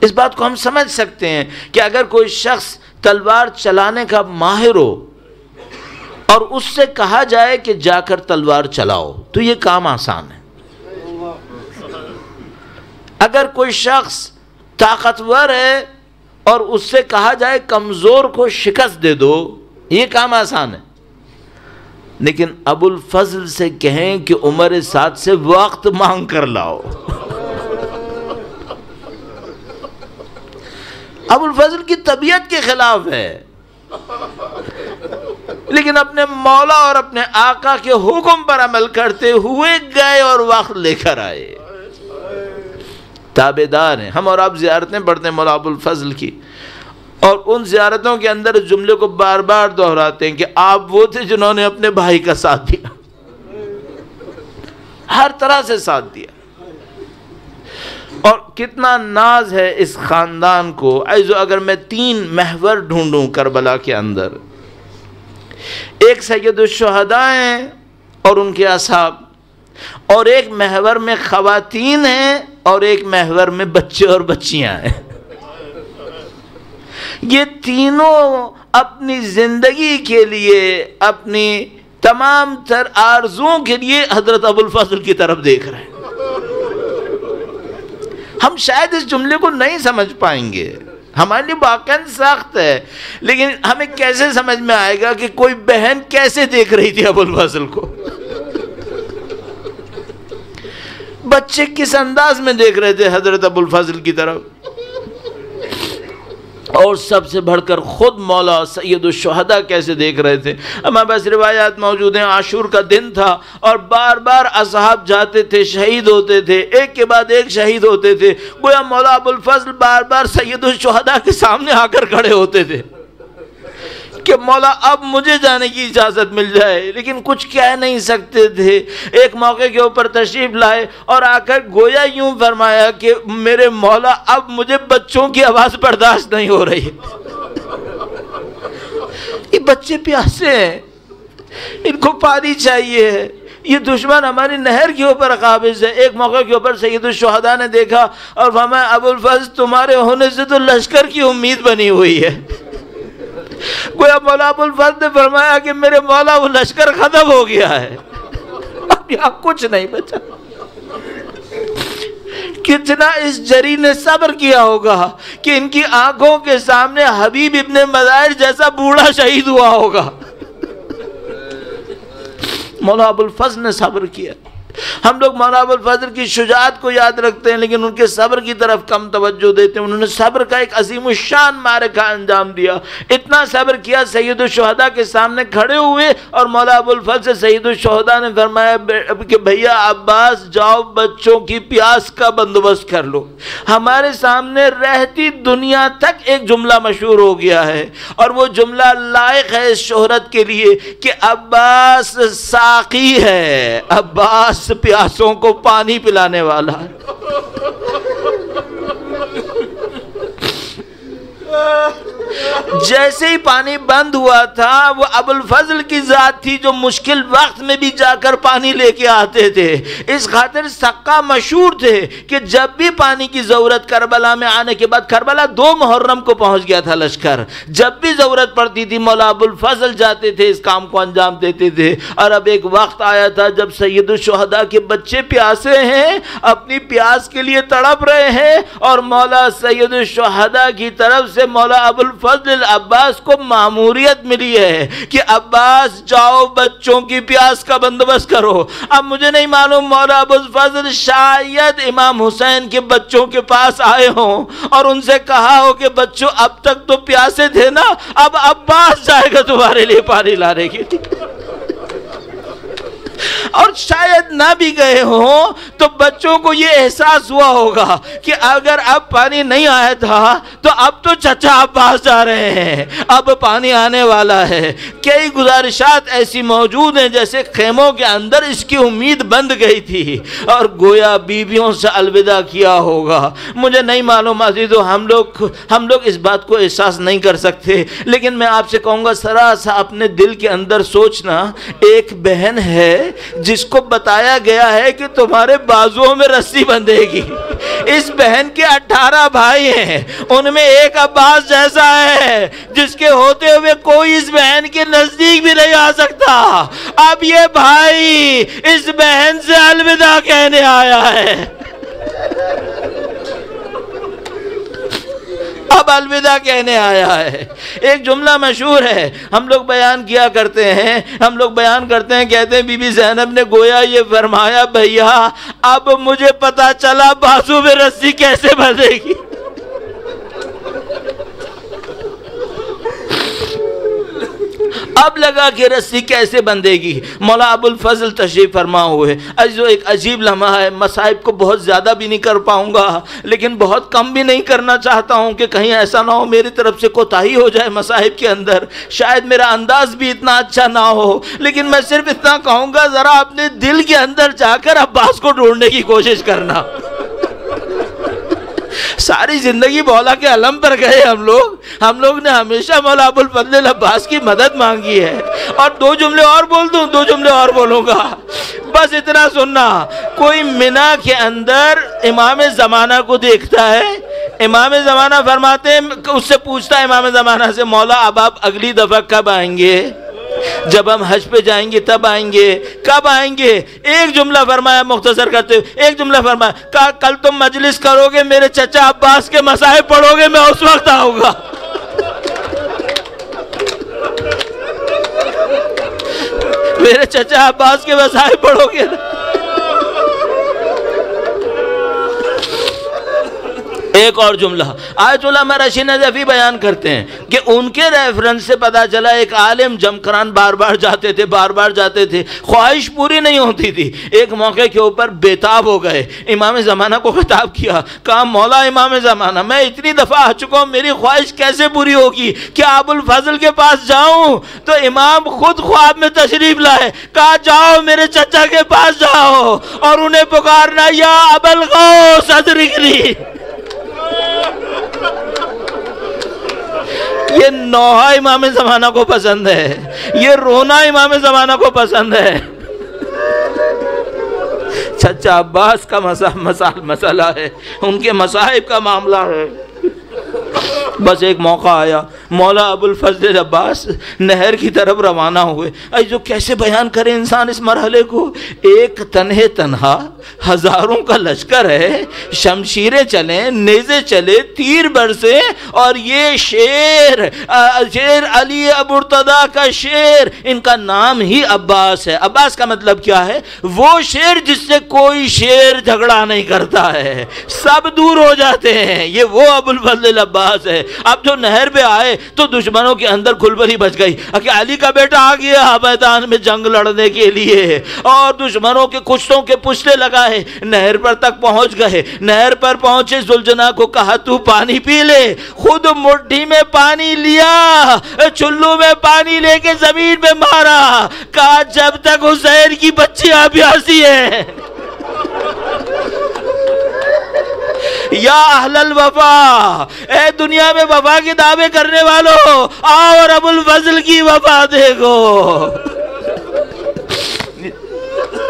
S1: اس بات کو ہم سمجھ سکتے ہیں کہ اگر کوئی شخص تلوار چلانے کا ماہر ہو اور اس سے کہا جائے کہ جا کر تلوار چلاؤ تو یہ کام آسان ہے۔ اگر کوئی شخص طاقتور ہے اور اس سے کہا جائے کمزور کو شکست دے دو، یہ کام آسان ہے۔ لیکن ابو الفضل سے کہیں کہ عمر سعد سے وقت مانگ کر لاؤ، ابو الفضل کی طبیعت کے خلاف ہے، لیکن اپنے مولا اور اپنے آقا کے حکم پر عمل کرتے ہوئے گئے اور وقت لے کر آئے۔ تابعدار ہیں ہم، اور آپ زیارتیں پڑھتے ہیں مولا ابو الفضل کی، اور ان زیارتوں کے اندر اس جملے کو بار بار دہراتے ہیں کہ آپ وہ تھے جنہوں نے اپنے بھائی کا ساتھ دیا، ہر طرح سے ساتھ دیا۔ اور کتنا ناز ہے اس خاندان کو۔ اگر میں 3 محور ڈھونڈوں کربلا کے اندر، ایک سید الشہداء ہیں اور ان کے اصحاب، اور ایک محور میں خواتین ہیں، اور ایک محور میں بچے اور بچیاں ہیں۔ یہ تینوں اپنی زندگی کے لیے، اپنی تمام تر آرزوؤں کے لیے حضرت ابو الفضل کی طرف دیکھ رہے ہیں۔ ہم شاید اس جملے کو نہیں سمجھ پائیں گے، ہمارے لیے واقعاً سخت ہے، لیکن ہمیں کیسے سمجھ میں آئے گا کہ کوئی بہن کیسے دیکھ رہی تھی ابو الفضل کو، بچے کس انداز میں دیکھ رہے تھے حضرت ابو الفضل کی طرف۔ اور سب سے بڑھ کر خود مولا سید الشہداء کیسے دیکھ رہے تھے. ہمارے پاس روایات موجود ہیں. عاشور کا دن تھا اور بار بار اصحاب جاتے تھے، شہید ہوتے تھے، ایک کے بعد ایک شہید ہوتے تھے. گویا مولا ابوالفضل بار بار سید الشہداء کے سامنے آ کر کھڑے ہوتے تھے کہ مولا اب مجھے جانے کی اجازت مل جائے، لیکن کچھ کہہ نہیں سکتے تھے. ایک موقع کے اوپر تشریف لائے اور آ کر گویا یوں فرمایا کہ میرے مولا اب مجھے بچوں کی آواز برداشت نہیں ہو رہی. یہ بچے پیاسے ہیں، ان کو پانی چاہیے، یہ دشمن ہماری نہر کے اوپر قابض ہے. ایک موقع کے اوپر سید الشہداء نے دیکھا اور فرمایا ابوالفضل تمہارے ہونے سے تو لشکر کی امید بنی ہوئی ہے. گویا مولا ابوالفضل نے فرمایا کہ میرے مولا وہ لشکر ختم ہو گیا ہے، اب یہاں کچھ نہیں بچا. کتنا اس جری نے صبر کیا ہوگا کہ ان کی آنکھوں کے سامنے حبیب ابن مظاہر جیسا بوڑھا شہید ہوا ہوگا. مولا ابوالفضل نے صبر کیا. ہم لوگ مولا ابوالفضل کی شجاعت کو یاد رکھتے ہیں لیکن ان کے صبر کی طرف کم توجہ دیتے ہیں. انہوں نے صبر کا ایک عظیم الشان معرکہ انجام دیا. اتنا صبر کیا سید الشہداء کے سامنے کھڑے ہوئے اور مولا ابوالفضل سے سید الشہداء نے فرمایا کہ بھیا عباس جاؤ بچوں کی پیاس کا بندوبست کر لو. ہمارے سامنے رہتی دنیا تک ایک جملہ مشہور ہو گیا ہے اور وہ جملہ لائق ہے اس شہرت کے لیے کہ عباس ساقی ہے، عباس پیاسوں کو پانی پلانے والا ہے. جیسے ہی پانی بند ہوا تھا وہ ابوالفضل کی ذات تھی جو مشکل وقت میں بھی جا کر پانی لے کے آتے تھے. اس خاطر سقا مشہور تھے کہ جب بھی پانی کی ضرورت کربلا میں آنے کے بعد، کربلا 2 محرم کو پہنچ گیا تھا لشکر، جب بھی ضرورت پڑتی تھی مولا ابوالفضل جاتے تھے، اس کام کو انجام دیتے تھے. اور اب ایک وقت آیا تھا جب سید الشہداء کے بچے پیاسے ہیں، اپنی پیاس کے لیے تڑپ رہے ہیں اور مولا سید الشہداء کی طرف سے مولا ابوالفضل عباس کو ماموریت ملی ہے کہ عباس جاؤ بچوں کی پیاس کا بندوبست کرو. اب مجھے نہیں معلوم مولا ابوالفضل شاید امام حسین کے بچوں کے پاس آئے ہوں اور ان سے کہا ہو کہ بچوں اب تک تو پیاسے تھے نا، اب عباس جائے گا تمہارے لیے پانی لانے کے لیے. اور شاید نہ بھی گئے ہوں تو بچوں کو یہ احساس ہوا ہوگا کہ اگر اب پانی نہیں آیا تھا تو اب تو چچا عباس جا رہے ہیں، اب پانی آنے والا ہے. کئی گزارشات ایسی موجود ہیں جیسے خیموں کے اندر اس کی امید بند گئی تھی اور گویا بیویوں سے الوداع کیا ہوگا. مجھے نہیں معلوم عزیزو، ہم لوگ اس بات کو احساس نہیں کر سکتے، لیکن میں آپ سے کہوں گا ذرا سا اپنے دل کے اندر سوچنا. ایک بہن ہے جس کو بتایا گیا ہے کہ تمہارے بازوؤں میں رسی بندھے گی. اس بہن کے 18 بھائی ہیں، ان میں ایک عباس جیسا ہے جس کے ہوتے ہوئے کوئی اس بہن کے نزدیک بھی نہیں آ سکتا. اب یہ بھائی اس بہن سے الوداع کہنے آیا ہے، اب الوداع کہنے آیا ہے. ایک جملہ مشہور ہے، ہم لوگ بیان کیا کرتے ہیں، کہتے ہیں بی بی زینب نے گویا یہ فرمایا بھیا اب مجھے پتا چلا بازو میں رسی کیسے بندھے گی. اب لگا کہ رسی کیسے بندھے گی. مولا ابوالفضل تشریف فرما ہوئے. عزیزو ایک عجیب لمحہ ہے، مصائب کو بہت زیادہ بھی نہیں کر پاؤں گا لیکن بہت کم بھی نہیں کرنا چاہتا ہوں کہ کہیں ایسا نہ ہو میری طرف سے کوتاہی ہو جائے مصائب کے اندر. شاید میرا انداز بھی اتنا اچھا نہ ہو لیکن میں صرف اتنا کہوں گا ذرا اپنے دل کے اندر جا کر عباس کو ڈھونڈنے کی کوشش کرنا. ساری زندگی مولا کے علم پر گئے ہم لوگ نے ہمیشہ مولا ابوالفضل عباس کی مدد مانگی ہے. اور 2 جملے اور بولوں گا، بس اتنا سننا. کوئی منا کے اندر امام زمانہ کو دیکھتا ہے، امام زمانہ فرماتے ہیں، اس سے پوچھتا ہے امام زمانہ سے مولا اب آپ اگلی دفعہ کب آئیں گے؟ جب ہم حج پہ جائیں گے تب آئیں گے. کب آئیں گے؟ ایک جملہ فرمایا مختصر کرتے ہوئے، ایک جملہ فرمایا کہا کل تم مجلس کرو گے میرے چچا عباس کے مصائب پڑھو گے، میں اس وقت آؤں گا. میرے چچا عباس کے مصائب پڑھو گے. ایک اور جملہ آیت اللہ رشید نجفی بیان کرتے ہیں کہ ان کے ریفرنس سے پتا چلا ایک عالم جمکران بار بار جاتے تھے، خواہش پوری نہیں ہوتی تھی. ایک موقع کے اوپر بیتاب ہو گئے، امام زمانہ کو خطاب کیا، کہا مولا امام زمانہ میں اتنی دفعہ آ چکا ہوں، میری خواہش کیسے پوری ہوگی، کیا ابو الفضل کے پاس جاؤں؟ تو امام خود خواب میں تشریف لائے، کہا جاؤ میرے چچا کے پاس جاؤ اور انہیں پکارنا یا ابا الغوث ادرکنی. یہ نوحہ امام زمانہ کو پسند ہے، یہ رونا امام زمانہ کو پسند ہے. چچا عباس کا مسئلہ ہے، ان کے مصائب کا معاملہ ہے. بس ایک موقع آیا، مولا ابو الفضل عباس نہر کی طرف روانہ ہوئے. جو کیسے بیان کرے انسان اس مرحلے کو، ایک تنہا ہزاروں کا لشکر ہے، شمشیریں چلیں، نیزے چلے، تیر برسے، اور یہ شیر علی ابو ارتضیٰ کا شیر، ان کا نام ہی عباس ہے. عباس کا مطلب کیا ہے؟ وہ شیر جس سے کوئی شیر جھگڑا نہیں کرتا ہے، سب دور ہو جاتے ہیں. یہ وہ ابو الفضل عباس ہے. اب جو نہر پہ آئے تو دشمنوں کے اندر کھلبلی بچ گئی کہ علی کا بیٹا آ گیا میدان میں جنگ لڑنے کے لیے، اور دشمنوں کے کشتوں کے پشتے لگائے، نہر پر تک پہنچ گئے. نہر پر پہنچے، ذوالجناح کو کہا تو پانی پی لے. خود مٹھی میں پانی لیا، چلو میں پانی لے کے زمین پہ مارا، کہا جب تک حسین کی بچیاں پیاسی ہیں. یا اہل الوفا، اے دنیا میں وفا کے دعوے کرنے والوں، آؤ اور ابو الفضل کی وفا دیکھو.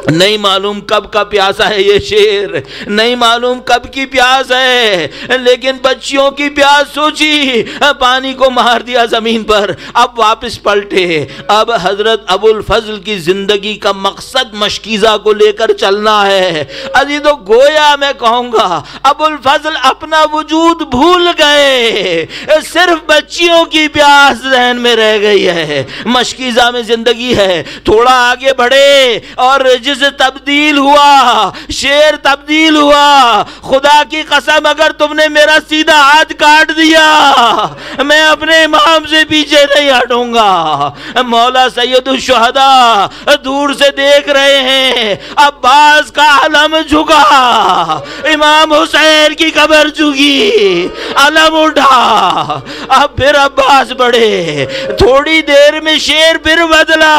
S1: نہیں معلوم کب کا پیاسا ہے یہ شیر، نہیں معلوم کب کی پیاس ہے، لیکن بچیوں کی پیاس سوچی، پانی کو مار دیا زمین پر. اب واپس پلٹے، اب حضرت ابو الفضل کی زندگی کا مقصد مشکیزہ کو لے کر چلنا ہے. عزیزو گویا میں کہوں گا ابو الفضل اپنا وجود بھول گئے، صرف بچیوں کی پیاس ذہن میں رہ گئی ہے. مشکیزہ میں زندگی ہے. تھوڑا آگے بڑھے اور جس تبدیل ہوا، شیر تبدیل ہوا. خدا کی قسم اگر تم نے میرا سیدھا ہاتھ کاٹ دیا، میں اپنے امام سے پیچھے نہیں ہٹوں گا. مولا سید الشہداء دور سے دیکھ رہے ہیں، عباس کا علم جھکا، امام حسین کی قبر جھکی، علم اٹھا. اب پھر عباس بڑھے، تھوڑی دیر میں شیر پھر بدلا.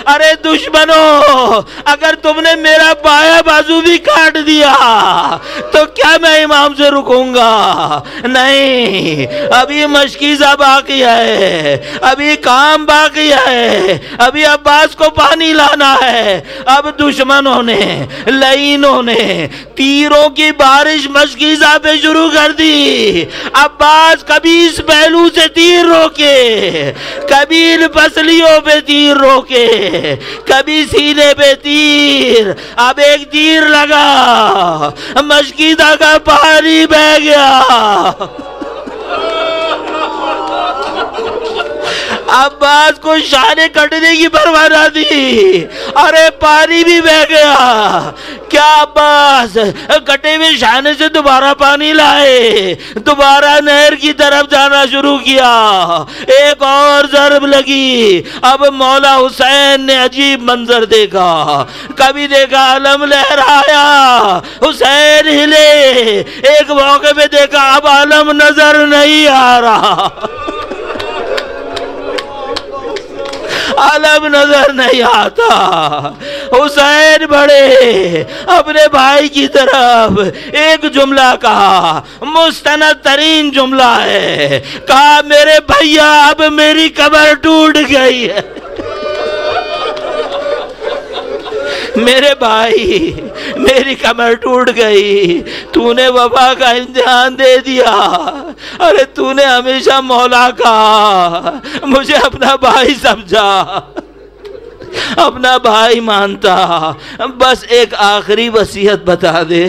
S1: ارے دشمنوں، اگر تم نے میرا بایاں بازو بھی کاٹ دیا تو کیا میں امام سے رکوں گا؟ نہیں، ابھی مشکیزہ باقی ہے، ابھی کام باقی ہے، ابھی عباس کو پانی لانا ہے. اب دشمنوں نے، لعینوں نے تیروں کی بارش مشکیزہ پہ شروع کر دی. عباس کبھی اس پہلو سے تیر روکے، کبھی ان پسلیوں پہ تیر روکے، کبھی سینے پہ تیر. اب ایک تیر لگا، مشکیزہ کا پانی بہ گیا. عباس کو شانے کٹنے کی پرواہ نہ دی، ارے پانی بھی بہ گیا. کیا عباس کٹے ہوئے شانے سے دوبارہ پانی لائے، دوبارہ نہر کی طرف جانا شروع کیا. ایک اور ضرب لگی. اب مولا حسین نے عجیب منظر دیکھا. کبھی دیکھا علم لہرایا، حسین ہلے. ایک موقع پہ دیکھا اب علم نظر نہیں آ رہا، علم نظر نہیں آتا. حسین بڑھے اپنے بھائی کی طرف، ایک جملہ کہا، مستند ترین جملہ ہے، کہا میرے بھیا اب میری قبر ٹوٹ گئی ہے. میرے بھائی میری کمر ٹوٹ گئی، تو نے وفا کا امتحان دے دیا. ارے تو نے ہمیشہ مولا کا، مجھے اپنا بھائی سمجھا. اپنا بھائی مانتا، بس ایک آخری وصیت بتا دے،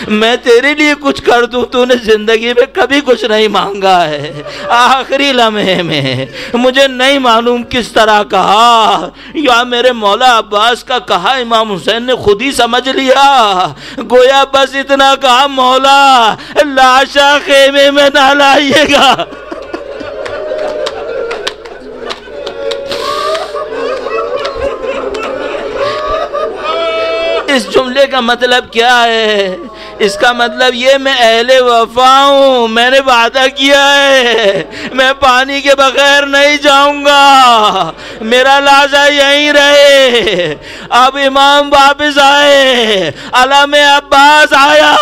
S1: میں تیرے لیے کچھ کر دوں، تو نے زندگی میں کبھی کچھ نہیں مانگا ہے، آخری لمحے میں مجھے نہیں معلوم کس طرح کہا، یا میرے مولا عباس کا کہا امام حسین نے خود ہی سمجھ لیا، گویا بس اتنا کہا، مولا لاشا خیمے میں نہ لائیے گا۔ اس جملے کا مطلب کیا ہے؟ اس کا مطلب یہ، میں اہل وفا ہوں، میں نے وعدہ کیا ہے میں پانی کے بغیر نہیں جاؤں گا، میرا لاشا یہیں رہے۔ اب امام واپس آئے، علم عباس آیا،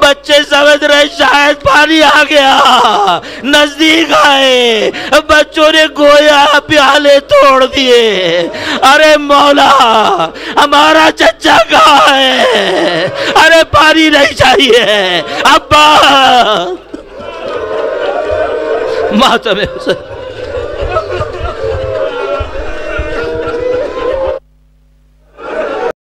S1: بچے سمجھ رہے شاید پانی آ گیا، نزدیک آئے، بچوں نے گویا پیالے توڑ دیے، ارے مولا ہمارا چچا کہاں ہے؟ ارے پانی نہیں چاہیے ابا، ماتم حسین۔